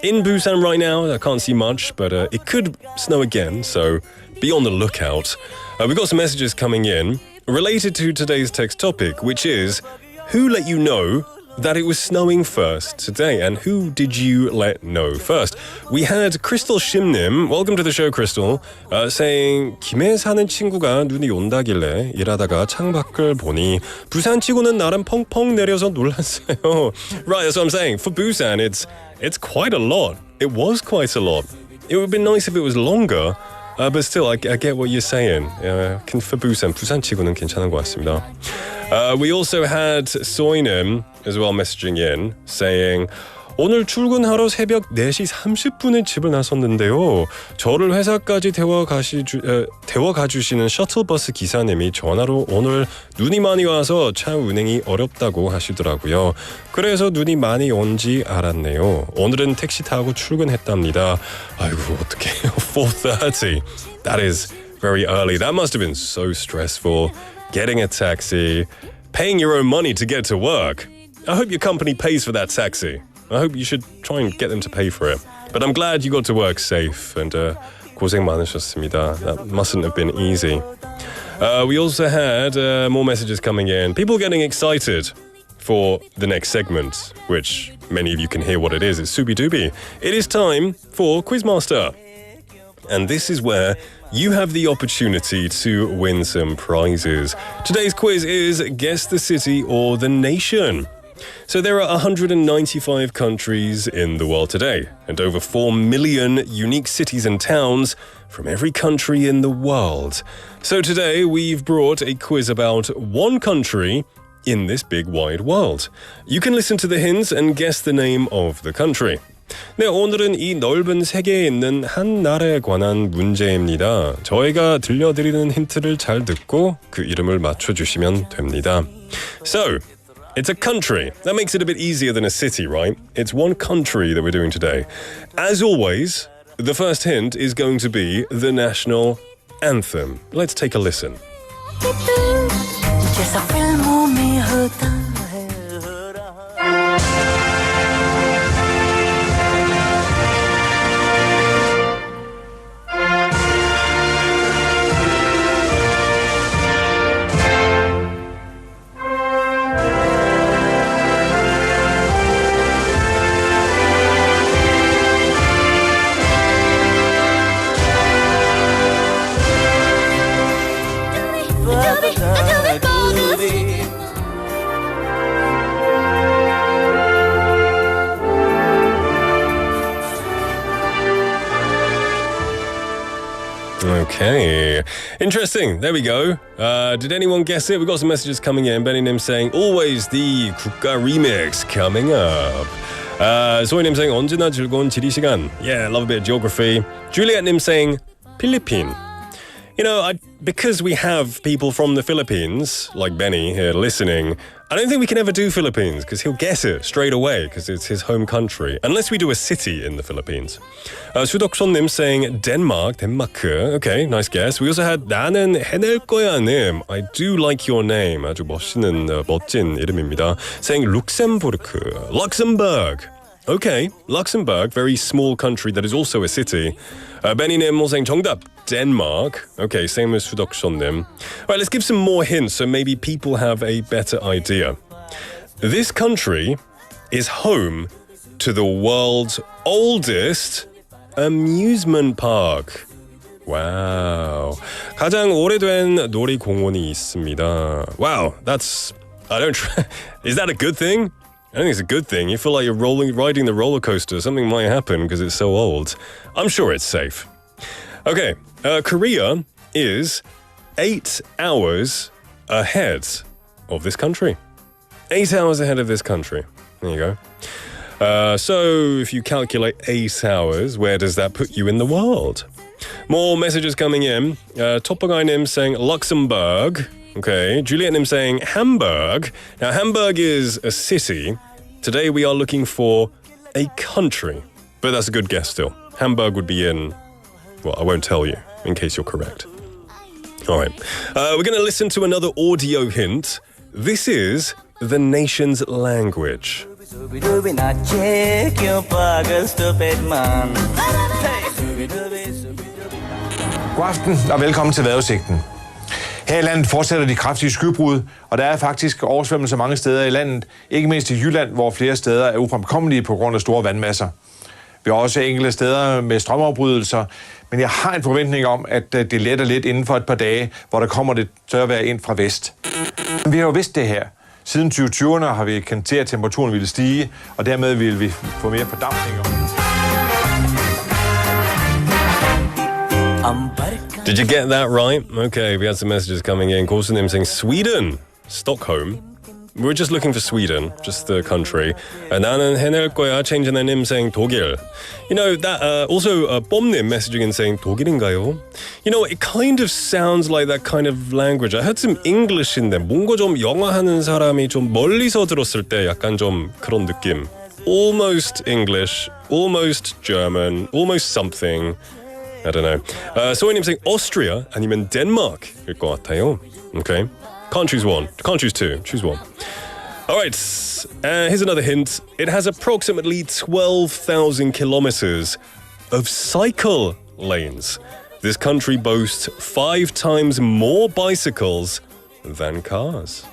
In Busan right now, I can't see much, but it could snow again, so be on the lookout. We've got some messages coming in related to today's text topic, which is, who let you know that it was snowing first today, and who did you let know first? We had Crystal Shimnim, welcome to the show, Crystal, saying 김해에 사는 친구가 눈이 온다길래 일하다가 창밖을 보니 부산치고는 나름 펑펑 내려서 놀랐어요. Right, that's what I'm saying. For Busan, it's quite a lot. It was quite a lot. It would be nice if it was longer. But still, I get what you're saying. For Busan, 부산치고는 괜찮은 것 같습니다. We also had Soinem as well messaging in, saying 오늘 출근하러 새벽 4시 30분에 집을 나섰는데요. 저를 회사까지 태워가주시는 셔틀버스 기사님이 전화로 오늘 눈이 많이 와서 차 운행이 어렵다고 하시더라고요. 그래서 눈이 많이 온지 알았네요. 오늘은 택시 타고 출근했답니다. 아이고 어떡해요. 4:30. That is very early. That must have been so stressful. Getting a taxi, paying your own money to get to work. I hope your company pays for that taxi. I hope you should try and get them to pay for it. But I'm glad you got to work safe and 고생 많으셨습니다. That mustn't have been easy. We also had more messages coming in. People getting excited for the next segment, which many of you can hear what it is. It's Subi Dubi. It is time for Quizmaster. And this is where you have the opportunity to win some prizes. Today's quiz is Guess the City or the Nation. So there are 195 countries in the world today, and over 4 million unique cities and towns from every country in the world. So today we've brought a quiz about one country in this big wide world. You can listen to the hints and guess the name of the country. 네, 오늘은 이 넓은 세계에 있는 한 나라에 관한 문제입니다. 저희가 들려드리는 힌트를 잘 듣고 그 이름을 맞춰주시면 됩니다. So, it's a country. That makes it a bit easier than a city, right? It's one country that we're doing today. As always, the first hint is going to be the national anthem. Let's take a listen. Okay, interesting. There we go. Did anyone guess it? We've got some messages coming in. Benny Nim saying, always the 국가 remix coming up. 소희님 saying, 언제나 즐거운 지리 시간. Yeah, love a bit of geography. Juliet Nim saying, Philippine. You know, because we have people from the Philippines, like Benny here listening, I don't think we can ever do Philippines because he'll guess it straight away because it's his home country, unless we do a city in the Philippines. 수덕손님 saying Denmark, 덴마크. Okay, nice guess. We also had 나는 해낼 거야님. I do like your name. 아주 멋진 이름입니다. Saying Luxembourg, Luxembourg. Okay, Luxembourg, very small country that is also a city. Benny Nim saying 정답, Denmark. Okay, same as 수덕손님. All right, let's give some more hints so maybe people have a better idea. This country is home to the world's oldest amusement park. Wow. 가장 오래된 놀이공원이 있습니다. Wow, is that a good thing? I think it's a good thing. You feel like you're riding the roller coaster. Something might happen because it's so old. I'm sure it's safe. Okay, Korea is 8 hours ahead of this country. 8 hours ahead of this country. There you go. So if you calculate 8 hours, where does that put you in the world? More messages coming in. Topogai-nim saying Luxembourg. Okay. Juliet-nim saying Hamburg. Now, Hamburg is a city. Today we are looking for a country. But that's a good guess still. Hamburg would be in... Well, I won't tell you, in case you're correct. All right. We're going to listen to another audio hint. This is the nation's language. God aften og velkommen til vejrudsigten. Her i landet fortsætter de kraftige skybrud, og der er faktisk oversvømmelser mange steder i landet, ikke mindst i Jylland, hvor flere steder er ufremkommelige på grund af store vandmasser. Vi har også enkelte steder med strømafbrydelser, men jeg har en forventning om, at det letter lidt inden for et par dage, hvor der kommer lidt tørvejr ind fra vest. Vi har jo vidst det her. Siden 2020'erne har vi kendt til, at temperaturen ville stige, og dermed ville vi få mere fordampninger. Did you get that right? Okay, we had some messages coming in. Korsen saying Sweden, Stockholm. We're just looking for Sweden, just the country. 나는 해낼 거야, changing their name saying 독일. You know, that also Bomnim messaging and saying 독일인가요? You know, it kind of sounds like that kind of language. I heard some English in there. 뭔가 좀 영어 하는 사람이 좀 멀리서 들었을 때 약간 좀 그런 느낌. Almost English, almost German, almost something. I don't know. 소희님 saying Austria 아니면 Denmark일 것 같아요. Okay. Can't choose one. Can't choose two. Choose one. All right. Here's another hint. It has approximately 12,000 kilometers of cycle lanes. This country boasts 5 times more bicycles than cars.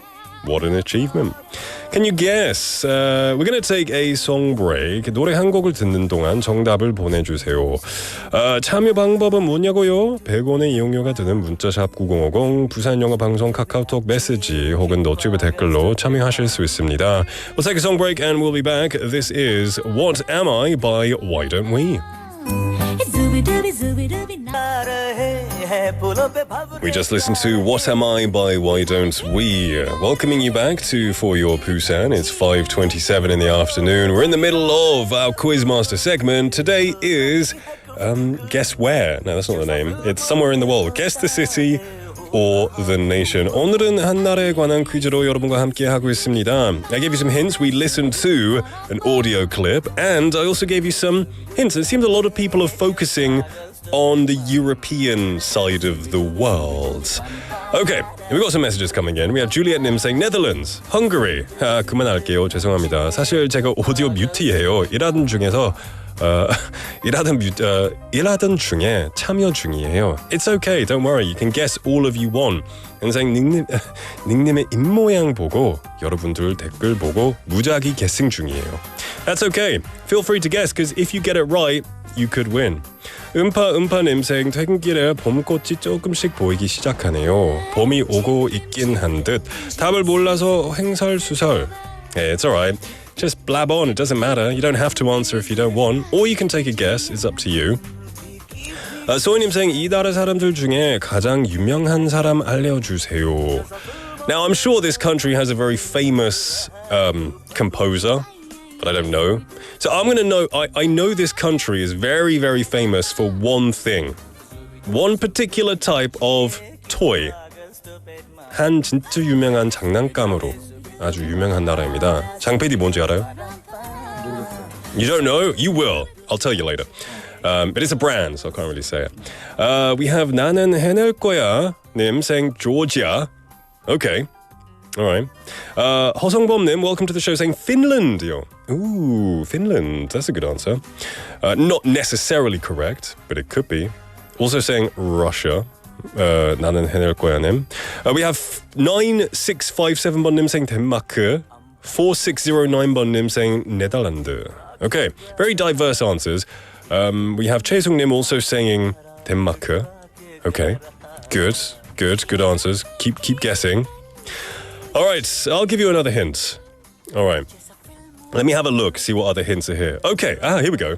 What an achievement. Can you guess? We're going to take a song break. 노래 한 곡을 듣는 동안 정답을 보내주세요. 참여 방법은 뭐냐고요? 100원의 이용료가 드는 문자샵 9050, 부산영어방송 카카오톡 메시지 혹은 너튜브 댓글로 참여하실 수 있습니다. We'll take a song break and we'll be back. This is What Am I by Why Don't We? We just listened to What Am I by Why Don't We? Welcoming you back to For Your Busan. It's 5:27 in the afternoon. We're in the middle of our Quizmaster segment. Today is Guess Where? No, that's not the name. It's somewhere in the world. Guess the city or the nation. 오늘은 한 나라에 관한 퀴즈로 여러분과 함께 하고 있습니다. I gave you some hints. We listened to an audio clip and I also gave you some hints. It seems a lot of people are focusing on the European side of the world. Okay, we've got some messages coming in. We have Juliet Nim saying Netherlands, Hungary. 그만할게요. 죄송합니다. 사실 제가 오디오 뮤트예요. 일하던 중에 참여 중이에요. It's okay, don't worry. You can guess all of you want. saying 닉님의 입모양 보고 여러분들 댓글 보고 무작위 guessing 중이에요. That's okay. Feel free to guess because if you get it right, you could win. 음파님 saying 퇴근길에 봄꽃이 조금씩 보이기 시작하네요. 봄이 오고 있긴 한 듯. 답을 몰라서 횡설수설. Hey, it's alright. Just blab on, it doesn't matter. You don't have to answer if you don't want. Or you can take a guess, it's up to you. 소희님 saying 이 나라 사람들 중에 가장 유명한 사람 알려주세요. Now, I'm sure this country has a very famous composer, but I don't know. So I'm going to know, I know this country is very, very famous for one thing. One particular type of toy. 한 진짜 유명한 장난감으로 아주 유명한 나라입니다. 장PD 뭔지 알아요? You don't know? You will. I'll tell you later. But it's a brand, so I can't really say it. We have 나는 해낼 거야 님 saying Georgia. Okay. All right. 허성범님, welcome to the show, saying Finland. Ooh, Finland. That's a good answer. Not necessarily correct, but it could be. Also saying Russia. 나는 해낼 거야 님. We have 9657번님 saying 덴마크. 4609번님 saying 네덜란드. Okay, very diverse answers. We have 최숙님 also saying 덴마크. Okay, good answers. Keep guessing. All right, I'll give you another hint. All right, let me have a look, see what other hints are here. Okay, here we go.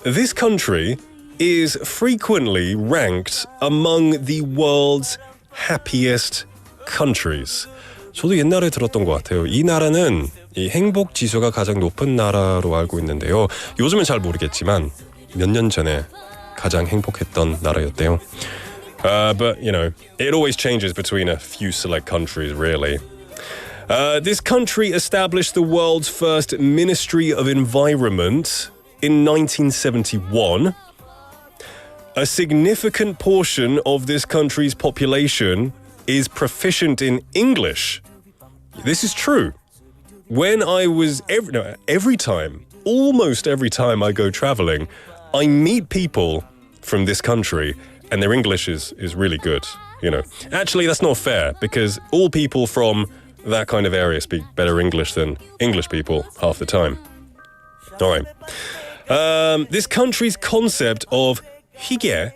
This country is frequently ranked among the world's happiest countries. 저도 옛날에 들었던 것 같아요. 이 나라는 이 행복 지수가 가장 높은 나라로 알고 있는데요. 요즘은 잘 모르겠지만 몇 년 전에 가장 행복했던 나라였대요. But you know, it always changes between a few select countries, really. This country established the world's first Ministry of Environment in 1971. A significant portion of this country's population is proficient in English. This is true. When I was almost every time I go traveling, I meet people from this country and their English is really good, you know. Actually, that's not fair because all people from that kind of area speak better English than English people half the time. All right. This country's concept of hige,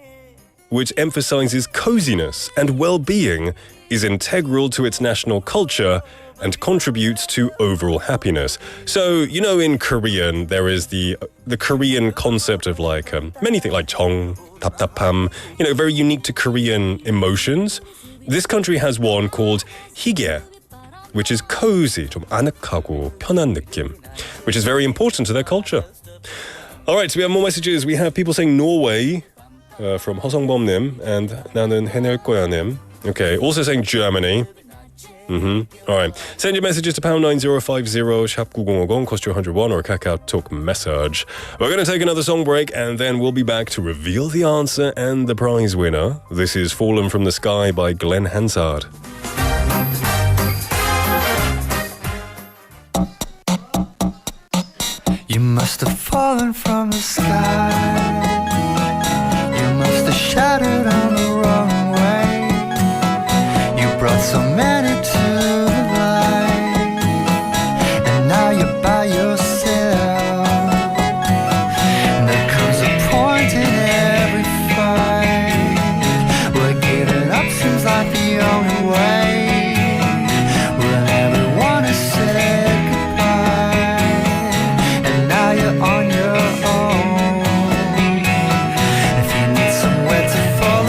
which emphasizes coziness and well-being, is integral to its national culture and contributes to overall happiness. So, you know, in Korean, there is the Korean concept of like many things like 정, 답답함, you know, very unique to Korean emotions. This country has one called hige, which is cozy, 좀 아늑하고 편한 느낌, which is very important to their culture. All right, so we have more messages. We have people saying Norway from 허성범님 and 나는 해낼 거야님. Okay, also saying Germany. All right. Send your messages to pound 9050 샵 9050 cost you 101 or a KakaoTalk message. We're going to take another song break and then we'll be back to reveal the answer and the prize winner. This is Fallen from the Sky by Glenn Hansard. You must have fallen from the sky. You must have shattered on the wrong way. You brought so many to the light, and now you're by yourself. And there comes a point in every fight where giving up seems like the only way. When everyone has said goodbye, and now you're on your own. If you need somewhere to fall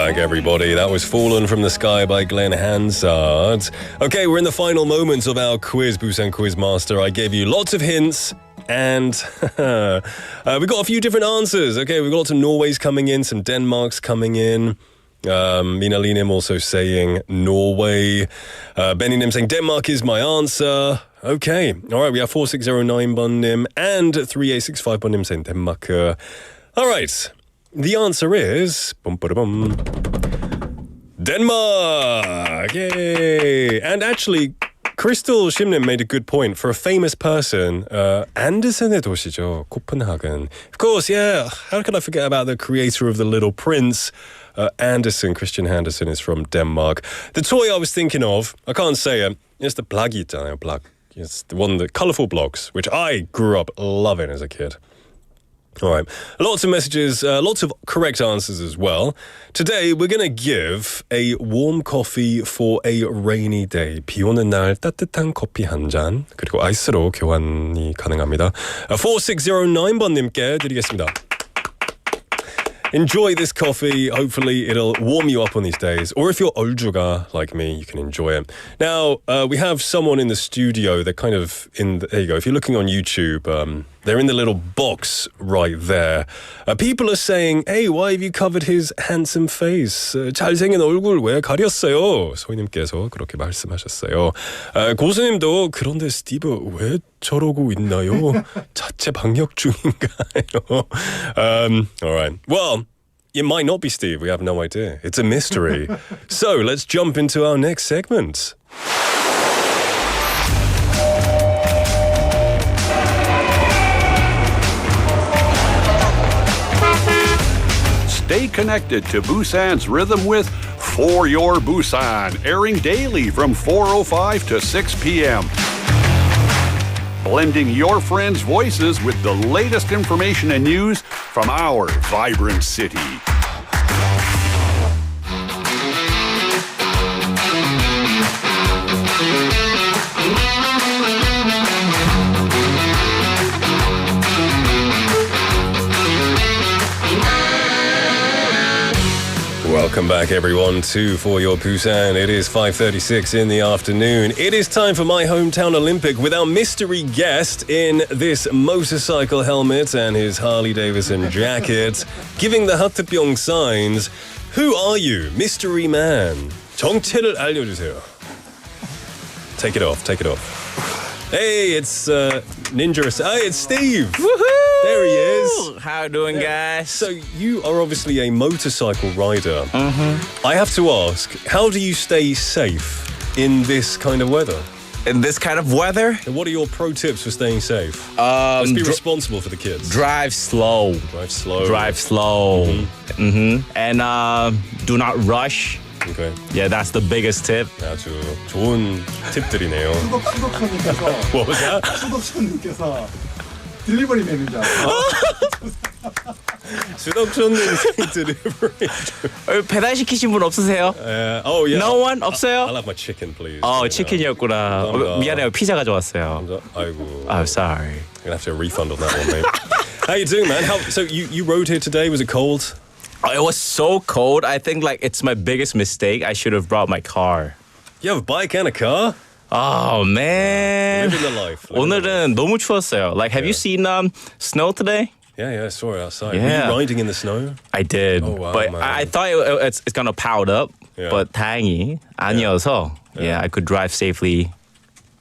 back, everybody. That was Fallen from the Sky by Glenn Hansard. Okay, we're in the final moments of our quiz, Busan Quizmaster. I gave you lots of hints. And we got a few different answers. Okay, we've got lots of Norways coming in, some Denmarks coming in. Mina Linim also saying Norway. Benny Nim saying Denmark is my answer. Okay, all right, we have 4609 Bunnim and 3865 Bunnim saying Denmark. All right, the answer is Denmark. Yay! And actually, Crystal Shimnim made a good point. For a famous person, Andersen의 도시죠, Copenhagen. Of course, yeah, how could I forget about the creator of The Little Prince? Andersen, Christian Andersen, is from Denmark. The toy I was thinking of, I can't say it, it's the blaggy 있잖아요, blag. It's the one, the colourful blocks, which I grew up loving as a kid. All right, lots of messages, lots of correct answers as well. Today we're going to give a warm coffee for a rainy day. 비 오는 날 따뜻한 커피 한 잔, 그리고 아이스로 교환이 가능합니다. 4609번님께 드리겠습니다. Enjoy this coffee. Hopefully it'll warm you up on these days. Or if you're 얼주가 like me, you can enjoy it. Now, we have someone in the studio. They're kind of there you go. If you're looking on YouTube, they're in the little box right there. People are saying, hey, why have you covered his handsome face? 잘생긴 얼굴 왜 가렸어요? 소희님께서 그렇게 말씀하셨어요. 고수님도 그런데 스티브 왜 저러고 있나요? 자체 방역 중인가요? All right. Well, it might not be Steve. We have no idea. It's a mystery. So let's jump into our next segment. Stay connected to Busan's rhythm with For Your Busan, airing daily from 4:05 to 6 p.m. Blending your friends' voices with the latest information and news from our vibrant city. Welcome back, everyone, to For Your Busan. It is 5:36 in the afternoon. It is time for my hometown Olympic with our mystery guest in this motorcycle helmet and his Harley-Davidson jacket, giving the 하트병 signs. Who are you, mystery man? 정체를 알려주세요. Take it off. Hey, it's Ninja. Hey, it's Steve. Woohoo! There he is. How you doing, guys? So you are obviously a motorcycle rider. Mm-hmm. I have to ask, how do you stay safe in this kind of weather? In this kind of weather? And what are your pro tips for staying safe? Let's be responsible for the kids. Drive slow. Mm-hmm. And do not rush. Okay. Yeah, that's the biggest tip. 아주 좋은 팁들이네요. 수덕천님께서 What was that? 수덕천님께서 딜리버리 매니저. 수덕천님 딜리버리. 배달 시키신 분 없으세요? Oh yeah. No one 없어요? I'll have my chicken, please. 치킨이었구나. 미안해요. 피자 가져왔어요. 아이고. I'm sorry. Gonna have to refund on that one, mate. How you doing, man? So you rode here today? Was it cold? Oh, it was so cold. I think it's my biggest mistake. I should have brought my car. You have a bike and a car? Oh man. Living the life. 오늘은 너무 추웠어요. Have you seen snow today? Yeah, I saw it outside. Yeah. Were you riding in the snow? I did. Oh, wow, but man. I thought it's gonna pile up. Yeah. But 다행히 아니어서 I could drive safely.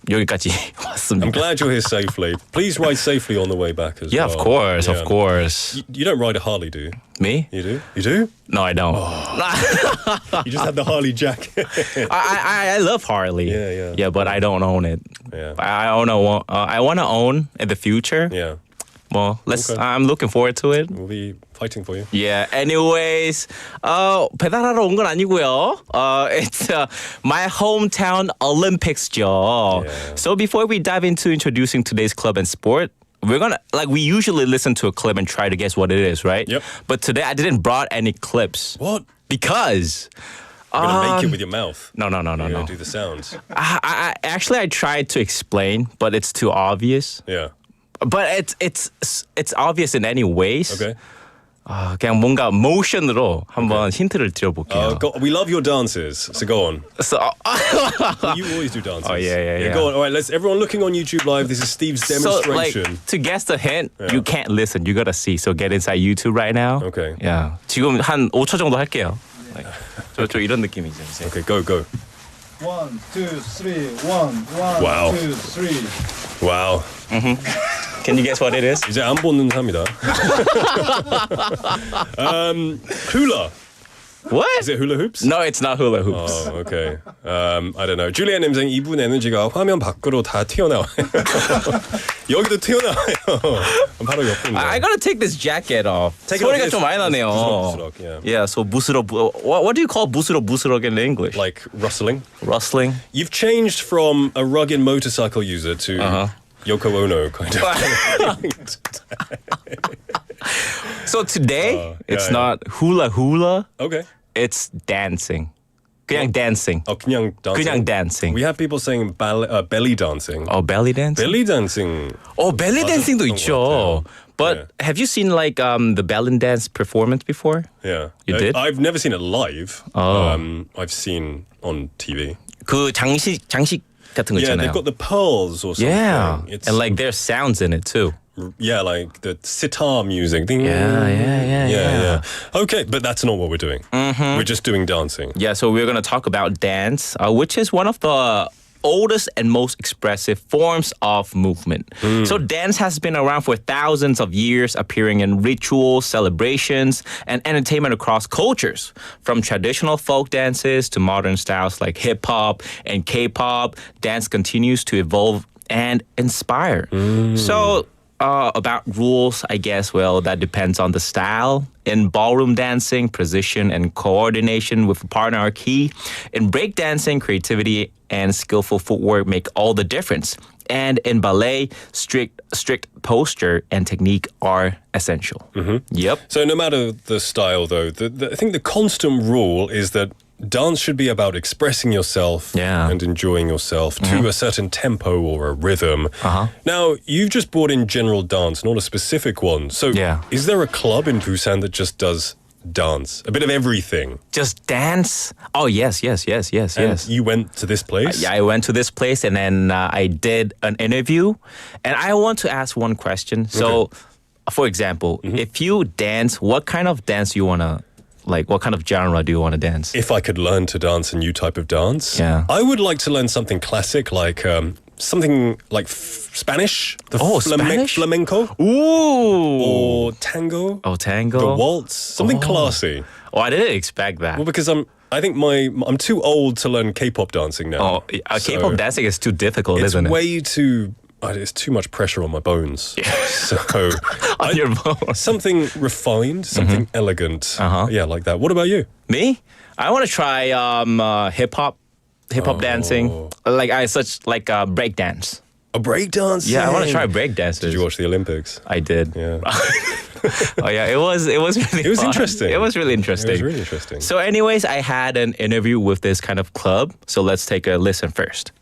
여기까지 왔습니다. I'm glad you're here safely. Please ride safely on the way back as well. Yeah, of course. You don't ride a Harley, do you? Me? You do? You do? No, I don't. You just have the Harley jacket. I love Harley. Yeah, but I don't own it. Yeah. I want to own in the future. Yeah. Well, Okay. I'm looking forward to it. We'll be fighting for you. Yeah. Anyways, 배달하러 온 건 아니고요. It's my hometown Olympics죠. Yeah. So before we dive into introducing today's club and sport, we're gonna we usually listen to a clip and try to guess what it is, right? Yep. But today I didn't brought any clips. What? Because You're gonna make it with your mouth. No. You're gonna do the sounds. I actually tried to explain, but it's too obvious. Yeah. But it's obvious in any ways. Okay. 그냥 뭔가 motion으로 한번 힌트를 드려볼게요. We love your dances, so go on. So, You always do dances. Oh, yeah. Go on. All right, everyone looking on YouTube Live, this is Steve's demonstration. So, like, to guess the hint, you can't listen. You gotta see. So get inside YouTube right now. Okay. Yeah. 지금 한 5초 정도 할게요. 저 이런 느낌이죠. 이제. Okay, go. 1, 2, 3, 1, Wow. 2, 3. Wow. Can you guess what it is? 이제 안 보는 사람이다. Hula. What? Is it hula hoops? No, it's not hula hoops. Oh, okay. I don't know. 줄리안 님생 이분 에너지가 화면 밖으로 다 튀어나와요. 여기도 튀어나와요. 바로 옆에. I gotta take this jacket off. 소리가 좀 많이 나네요. 부스럭, Yeah, so 부스럭. What do you call 부스럭 in English? Like rustling. Rustling. You've changed from a rugged motorcycle user to Yoko Ono kind of. So today, it's not hula. Okay. It's dancing. 그냥 dancing. 그냥 dancing. 그냥 dancing. We have people saying belly dancing. Oh, belly dancing? Belly dancing. Oh, belly dancing도 있죠. But have you seen like the belly dance performance before? Yeah. You did? I've never seen it live. I've seen on TV. 그 장식 같은 거 Yeah, 있잖아요. they've got the pearls or something. Yeah. It's, And like there's sounds in it too. yeah, like the sitar music. Ding. Yeah. Okay, but that's not what we're doing. We're just doing dancing. Yeah, so we're going to talk about dance, which is one of the oldest and most expressive forms of movement. So dance has been around for thousands of years, appearing in rituals, celebrations, and entertainment across cultures. From traditional folk dances to modern styles like hip-hop and K-pop, dance continues to evolve and inspire. So about rules, I guess, well, that depends on the style. In ballroom dancing, precision and coordination with a partner are key. In breakdancing, creativity and skillful footwork make all the difference. And in ballet, strict posture and technique are essential. Yep. So no matter the style, though, I think the constant rule is that dance should be about expressing yourself and enjoying yourself to a certain tempo or a rhythm. Now, you've just brought in general dance, not a specific one. So is there a club in Busan that just does dance? A bit of everything? Just dance? Oh, yes. And you went to this place? Yeah, I went to this place and then I did an interview. And I want to ask one question. So, for example, if you dance, what kind of dance you want to like, what kind of genre do you want to dance? If I could learn to dance a new type of dance, I would like to learn something classic, like something like Spanish. Spanish? Flamenco. Ooh. Or tango. Oh, tango. The waltz. Something classy. Oh, I didn't expect that. Well, because I think I'm too old to learn K-pop dancing now. Oh, K-pop dancing is too difficult, isn't it? It's way too... it's too much pressure on my bones. So on your bones. Something refined, something elegant. Yeah, like that. What about you? Me? I want to try hip hop dancing. Like break dance. A break dance? Yeah, I want to try break dances. Did you watch the Olympics? I did. Yeah. Oh yeah, it was really It was fun. interesting. It was really interesting. It was really interesting. So anyways, I had an interview with this kind of club. So let's take a listen first.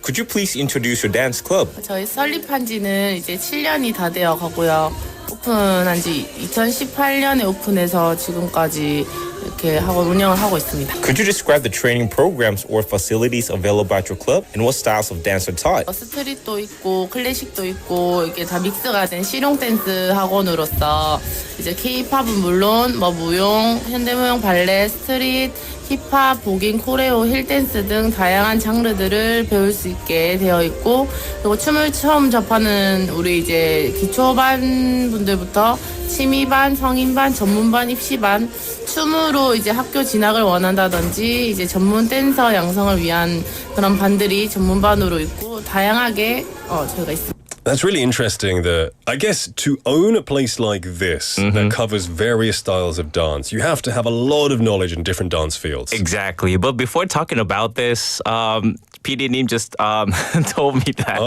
Could you please introduce your dance club? 저희 설립한 지는 이제 7년이 다 되어 가고요. 오픈한 지 2018년에 오픈해서 지금까지 이렇게 하고 운영을 하고 있습니다. Could you describe the training programs or facilities available at your club and what styles of dance are taught? 스트릿도 있고 클래식도 있고 이게 다 믹스가 된 실용 댄스 학원으로서 이제 K-팝은 물론 무용, 현대무용, 발레, 스트릿, 힙합, 복인, 코레오, 힐댄스 등 다양한 장르들을 배울 수 있게 되어 있고 그리고 춤을 처음 접하는 우리 이제 기초반 분들부터 취미반, 성인반, 전문반, 입시반 춤으로 이제 학교 진학을 원한다든지 이제 전문 댄서 양성을 위한 그런 반들이 전문반으로 있고 다양하게 저희가 있습니다. That's really interesting that, I guess, to own a place like this that covers various styles of dance, you have to have a lot of knowledge in different dance fields. Exactly. But before talking about this, PD님 just told me that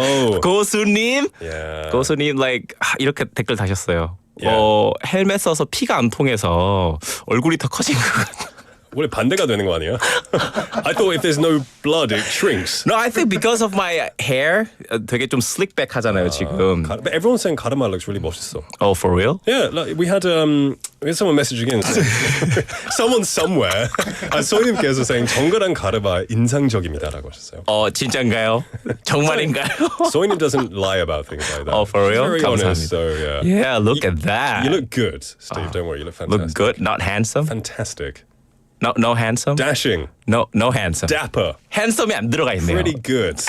고수님, 고수님 like 이렇게 댓글 다셨어요. 헬멧 써서 피가 안 통해서 얼굴이 더 커진 것 같아요. 원래 반대가 되는 거 아니야? I thought if there's no blood, it shrinks. No, I think because of my hair, 되게 좀 slick back 하잖아요 지금. But everyone's saying 가르마 looks really 멋있어. Oh, for real? Yeah, like we had someone messaging in. Someone somewhere. 소희님께서 saying 정갈한 가르마 인상적입니다라고 하셨어요. 진짜인가요? 정말인가요? 소희님 doesn't lie about things like that. Oh, for real? She's very honest, 감사합니다. so yeah. Yeah, look at that. You look good, Steve. Don't worry, you look fantastic. Look good, not handsome. Fantastic. No handsome. Dashing. No handsome. Dapper. handsom이 안 들어가 있네요. Pretty good.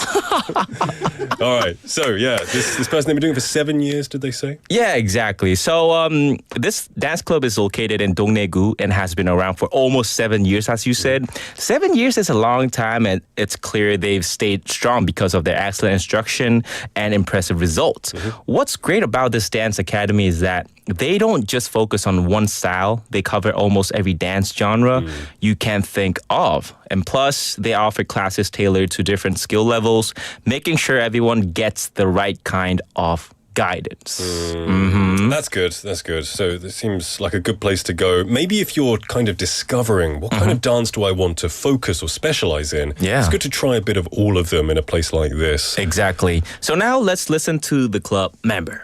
All right. So yeah, this person they've been doing it for 7 years. Did they say? Yeah, exactly. So this dance club is located in Dongdaegu and has been around for almost 7 years, as you said. 7 years is a long time, and it's clear they've stayed strong because of their excellent instruction and impressive results. What's great about this dance academy is that they don't just focus on one style. They cover almost every dance genre you can think of. And plus, they offer classes tailored to different skill levels, making sure everyone gets the right kind of guidance. That's good. That's good. So this seems like a good place to go. Maybe if you're kind of discovering what kind of dance do I want to focus or specialize in, it's good to try a bit of all of them in a place like this. Exactly. So now let's listen to the club member.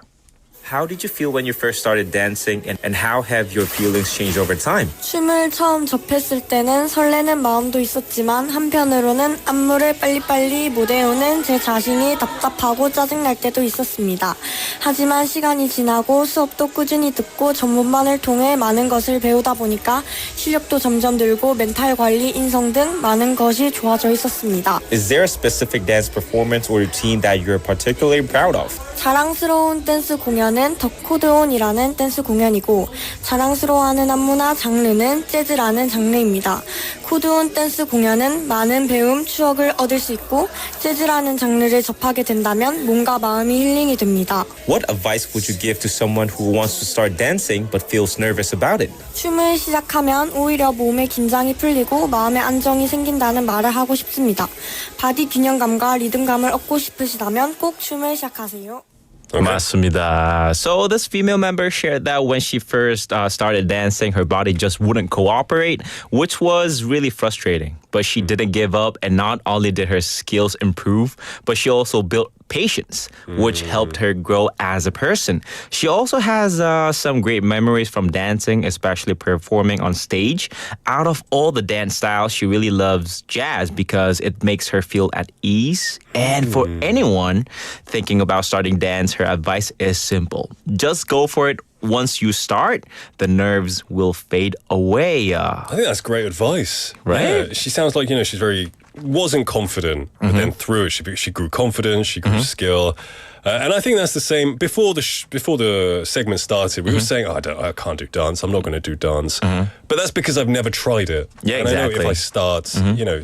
How did you feel when you first started dancing, and how have your feelings changed over time? 춤을 처음 접했을 때는 설레는 마음도 있었지만 한편으로는 안무를 빨리빨리 못 외우는 제 자신이 답답하고 짜증날 때도 있었습니다. 하지만 시간이 지나고 수업도 꾸준히 듣고 전문반을 통해 많은 것을 배우다 보니까 실력도 점점 늘고 멘탈 관리, 인성 등 많은 것이 좋아져 있었습니다. Is there a specific dance performance or routine that you're particularly proud of? 자랑스러운 댄스 공연은 더 코드온이라는 댄스 공연이고 자랑스러워하는 안무나 장르는 재즈라는 장르입니다. 코드온 댄스 공연은 많은 배움, 추억을 얻을 수 있고 재즈라는 장르를 접하게 된다면 몸과 마음이 힐링이 됩니다. What advice would you give to someone who wants to start dancing but feels nervous about it? 춤을 시작하면 오히려 몸의 긴장이 풀리고 마음의 안정이 생긴다는 말을 하고 싶습니다. 바디 균형감과 리듬감을 얻고 싶으시다면 꼭 춤을 시작하세요. 맞습니다. So this female member shared that when she first started dancing, her body just wouldn't cooperate, which was really frustrating. But she didn't give up, and not only did her skills improve, but she also built patience, which helped her grow as a person. She also has some great memories from dancing, especially performing on stage. Out of all the dance styles, she really loves jazz because it makes her feel at ease. And for anyone thinking about starting dance, her advice is simple. Just go for it. Once you start, the nerves will fade away. I think that's great advice. Right? Yeah, she sounds like, she's wasn't confident, but then through it, she grew confidence, she grew skill. And I think that's the same. Before the segment started, we were saying, I can't do dance. I'm not going to do dance. But that's because I've never tried it. Yeah, and exactly. I know if I start,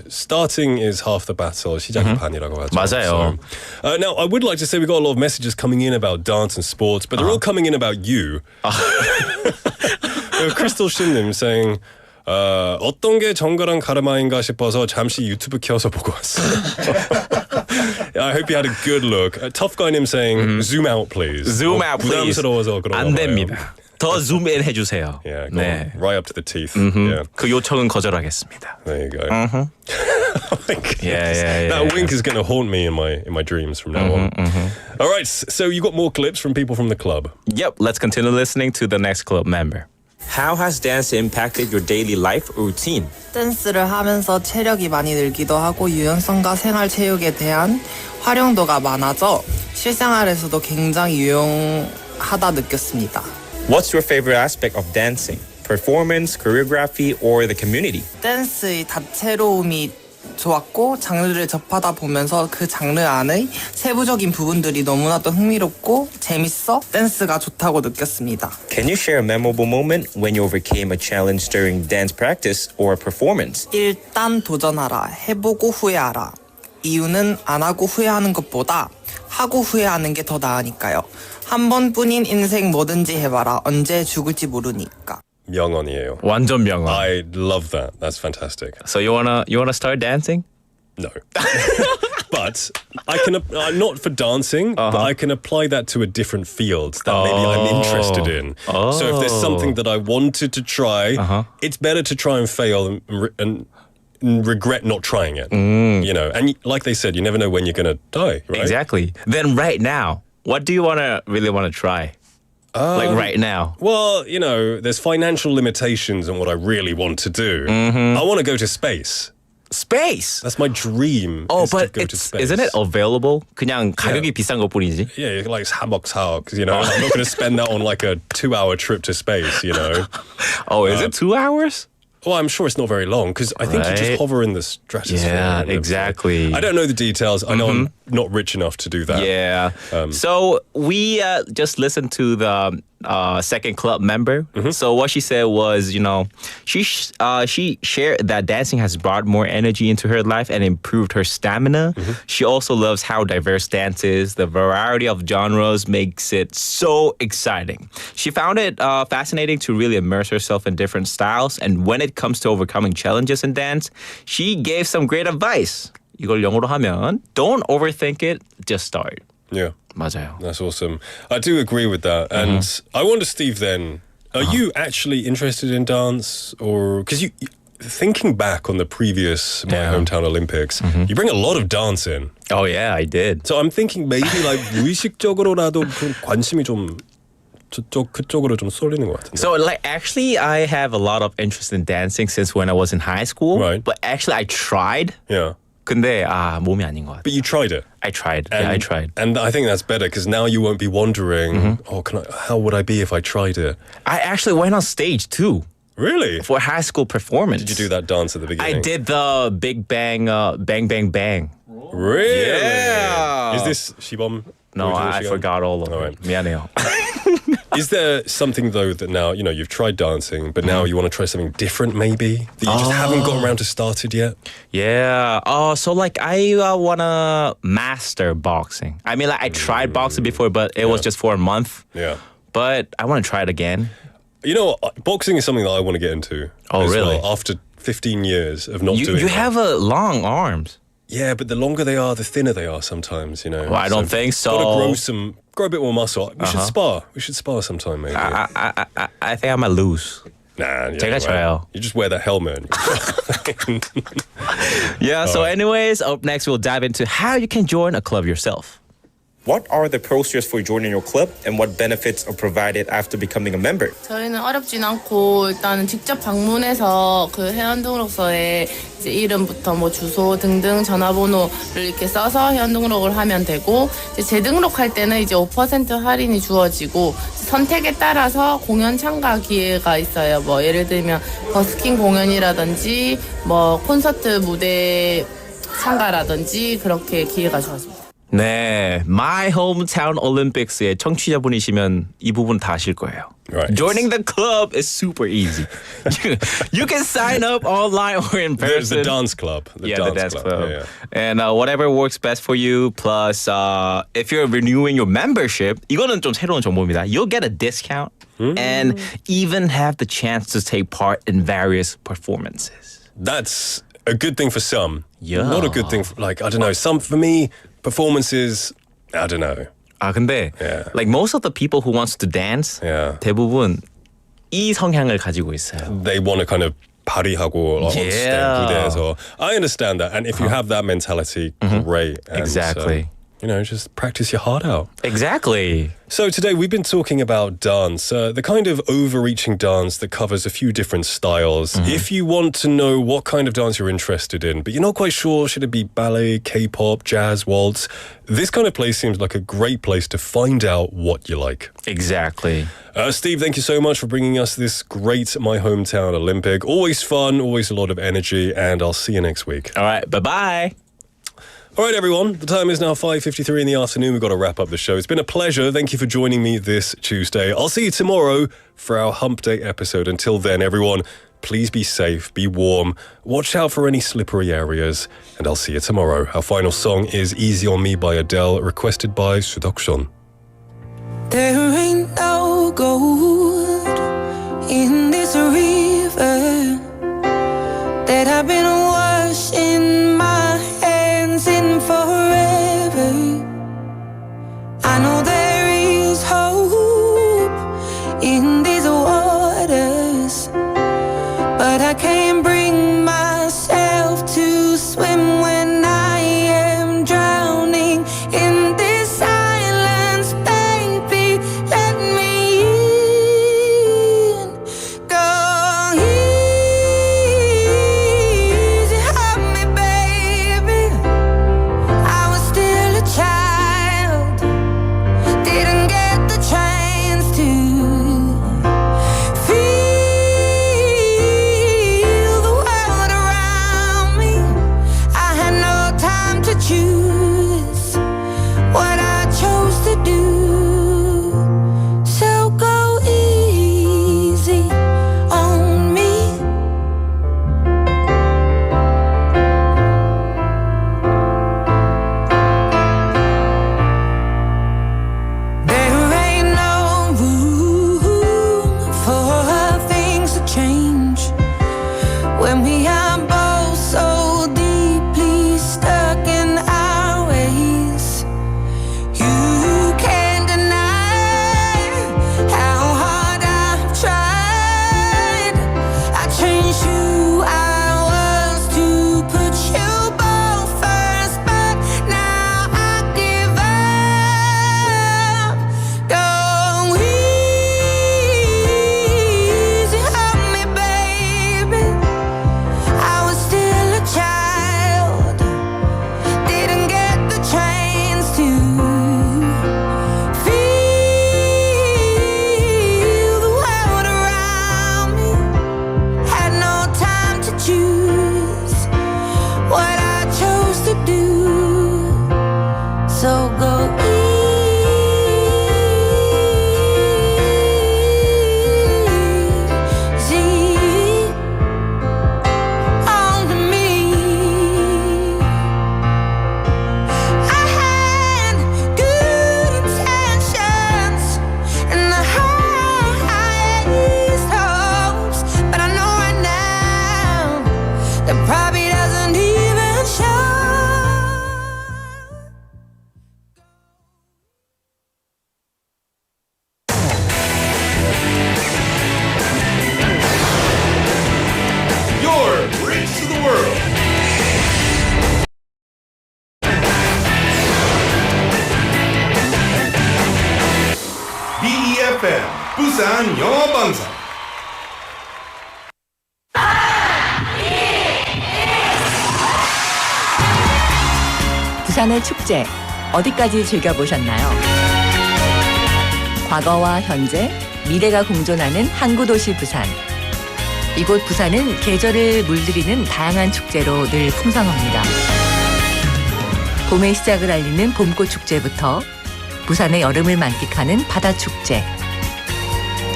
starting is half the battle. 시작이 반이라고 하죠. 맞아요. So, now, I would like to say we got a lot of messages coming in about dance and sports, but they're all coming in about you. Crystal Shinnim saying, 어떤 게 정갈한 가르마인가 싶어서 잠시 유튜브 켜서 보고 왔어요. I hope you had a good look. Tough Guy 님 saying, zoom out please. Zoom out please. 부담스러워서 그런가 안 봐요. 됩니다. 더 zoom in 해주세요. Yeah, go on. Right up to the teeth. Yeah. 그 요청은 거절하겠습니다. There you go. Oh my goodness. Yeah. That wink is going to haunt me in my dreams from now on. All right, so you got more clips from people from the club. Yep, let's continue listening to the next club member. How has dance impacted your daily life or routine? 댄스를 하면서 체력이 많이 늘기도 하고 유연성과 생활체육에 대한 활용도가 많아져 실생활에서도 굉장히 유용하다 느꼈습니다. What's your favorite aspect of dancing? Performance, choreography, or the community? 댄스의 다채로움이 좋았고 장르를 접하다 보면서 그 장르 안의 세부적인 부분들이 너무나도 흥미롭고 재밌어 댄스가 좋다고 느꼈습니다. Can you share a memorable moment when you overcame a challenge during dance practice or performance? 일단 도전하라. 해보고 후회하라. 이유는 안 하고 후회하는 것보다 하고 후회하는 게 더 나으니까요. 한 번뿐인 인생 뭐든지 해봐라. 언제 죽을지 모르니까. 명언이에요. 완전 명언. I love that. That's fantastic. So you wanna start dancing? No. But But I can not for dancing, but I can apply that to a different field that maybe I'm interested in. So if there's something that I wanted to try, it's better to try and fail and regret not trying it. You know, and like they said, you never know when you're going to die, right? Exactly. Then right now, what do you really want to try? Like right now? Well, you know, there's financial limitations on what I really want to do. I want to go to space. Space? That's my dream. Oh, is but to go to space. Isn't it available? 그냥 가격이 비싼 것뿐이지. Yeah, like 4박 4일, you know. I'm not going to spend that on like a 2-hour trip to space, you know. Oh, is it 2 hours? Well, I'm sure it's not very long because I think you just hover in the stratosphere. Yeah, exactly. I don't know the details. I know I'm not rich enough to do that. Yeah. So we just listened to the second club member. So what she said was, you know, she shared that dancing has brought more energy into her life and improved her stamina. She also loves how diverse dance is. The variety of genres makes it so exciting. She found it fascinating to really immerse herself in different styles. And when it comes to overcoming challenges in dance, she gave some great advice. 이걸 영어로 하면 don't overthink it, just start. Yeah. 맞아요. That's awesome. I do agree with that. And I wonder, Steve, then, are you actually interested in dance? Or, because you, thinking back on the previous My Hometown Olympics, you bring a lot of dance in. Oh, yeah, I did. So I'm thinking maybe like 무의식적으로라도 그 관심이 좀 그쪽으로 좀 쏠리는 것 같은데. So, like, actually, I have a lot of interest in dancing since when I was in high school. Right. But actually, I tried. Yeah. 근데 몸이 아닌 것 같아. But you tried it. I tried. And, I tried. And I think that's better because now you won't be wondering, how would I be if I tried it? I actually went on stage too. Really? For a high school performance. Did you do that dance at the beginning? I did the Big Bang, Bang Bang Bang. Really? Yeah. Is this Shibom? No, I forgot all of it. 미안해요. Is there something though that now, you know, you've tried dancing, but now you want to try something different maybe? That you just haven't got around to started yet? Yeah. So like I want to master boxing. I mean, like I tried boxing before, but it was just for a month. Yeah. But I want to try it again. You know, boxing is something that I want to get into. Oh, really? Well, after 15 years of not doing it. You have long arms. Yeah, but the longer they are, the thinner they are sometimes, you know. Well, I don't think so. Gotta grow a bit more muscle. We should spar. We should spar sometime, maybe. I think I might lose. Nah, yeah, 제가 져요. You just wear that helmet. Yeah, so anyways, up next we'll dive into how you can join a club yourself. What are the procedures for joining your club and what benefits are provided after becoming a member? 저희는 어렵진 않고 일단은 직접 방문해서 그 회원 등록서에 이제 이름부터 뭐 주소 등등 전화번호를 이렇게 써서 회원 등록을 하면 되고 이제 재등록할 때는 이제 5% 할인이 주어지고 선택에 따라서 공연 참가 기회가 있어요. 뭐 예를 들면 버스킹 공연이라든지 뭐 콘서트 무대 참가라든지 그렇게 기회가 주어집니다. 네, My Hometown Olympics의 청취자분이시면 이 부분 다 아실 거예요. Right. Joining the club is super easy. You can sign up online or in person. The dance club. The dance club. Yeah. And whatever works best for you. Plus, if you're renewing your membership, 이거는 좀 새로운 정보입니다. You'll get a discount and even have the chance to take part in various performances. That's a good thing for some. Yeah. Not a good thing for, like, I don't know, for me, performances, I don't know. 근데 like most of the people who wants to dance 대부분 이 성향을 가지고 있어요. They want to kind of 파리하고 on stage 무대에서. I understand that. And if you have that mentality, great. And, exactly. You know, just practice your heart out. Exactly. So today we've been talking about dance, the kind of overreaching dance that covers a few different styles. If you want to know what kind of dance you're interested in, but you're not quite sure, should it be ballet, K-pop, jazz, waltz, this kind of place seems like a great place to find out what you like. Exactly. Steve, thank you so much for bringing us this great My Hometown Olympic. Always fun, always a lot of energy, and I'll see you next week. All right, bye-bye. All right, everyone. The time is now 5:53 in the afternoon. We've got to wrap up the show. It's been a pleasure. Thank you for joining me this Tuesday. I'll see you tomorrow for our Hump Day episode. Until then, everyone, please be safe, be warm, watch out for any slippery areas, and I'll see you tomorrow. Our final song is Easy on Me by Adele, requested by Sudokshon. There ain't no gold in this river that I've been washing my hands in forever. FM 부산영어방송. 부산의 축제 어디까지 즐겨보셨나요? 과거와 현재, 미래가 공존하는 항구도시 부산. 이곳 부산은 계절을 물들이는 다양한 축제로 늘 풍성합니다. 봄의 시작을 알리는 봄꽃 축제부터 부산의 여름을 만끽하는 바다축제,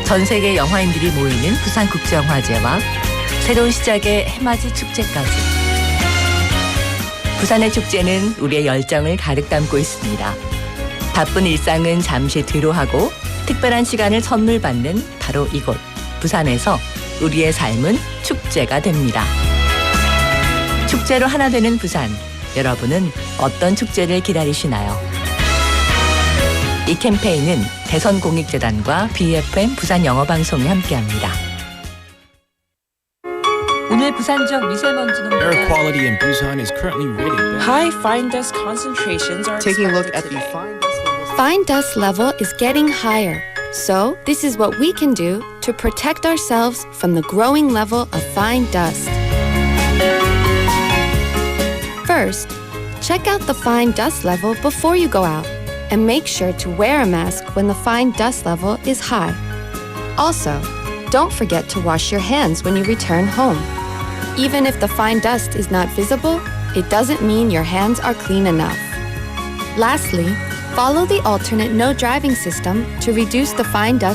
전 세계 영화인들이 모이는 부산국제영화제와 새로운 시작의 해맞이 축제까지. 부산의 축제는 우리의 열정을 가득 담고 있습니다. 바쁜 일상은 잠시 뒤로하고 특별한 시간을 선물 받는 바로 이곳 부산에서 우리의 삶은 축제가 됩니다. 축제로 하나 되는 부산, 여러분은 어떤 축제를 기다리시나요? 이 캠페인은 대선공익재단과 BFM 부산영어방송이 함께합니다. 오늘 부산 지역 미세먼지 농도 Air quality in Busan is currently rated High fine dust concentrations are Taking a look expected at the today. Fine dust level is getting higher. So, this is what we can do to protect ourselves from the growing level of fine dust. First, check out the fine dust level before you go out and make sure to wear a mask when the fine dust level is high. Also, don't forget to wash your hands when you return home. Even if the fine dust is not visible, it doesn't mean your hands are clean enough. Lastly, follow the alternate no driving system to reduce the fine dust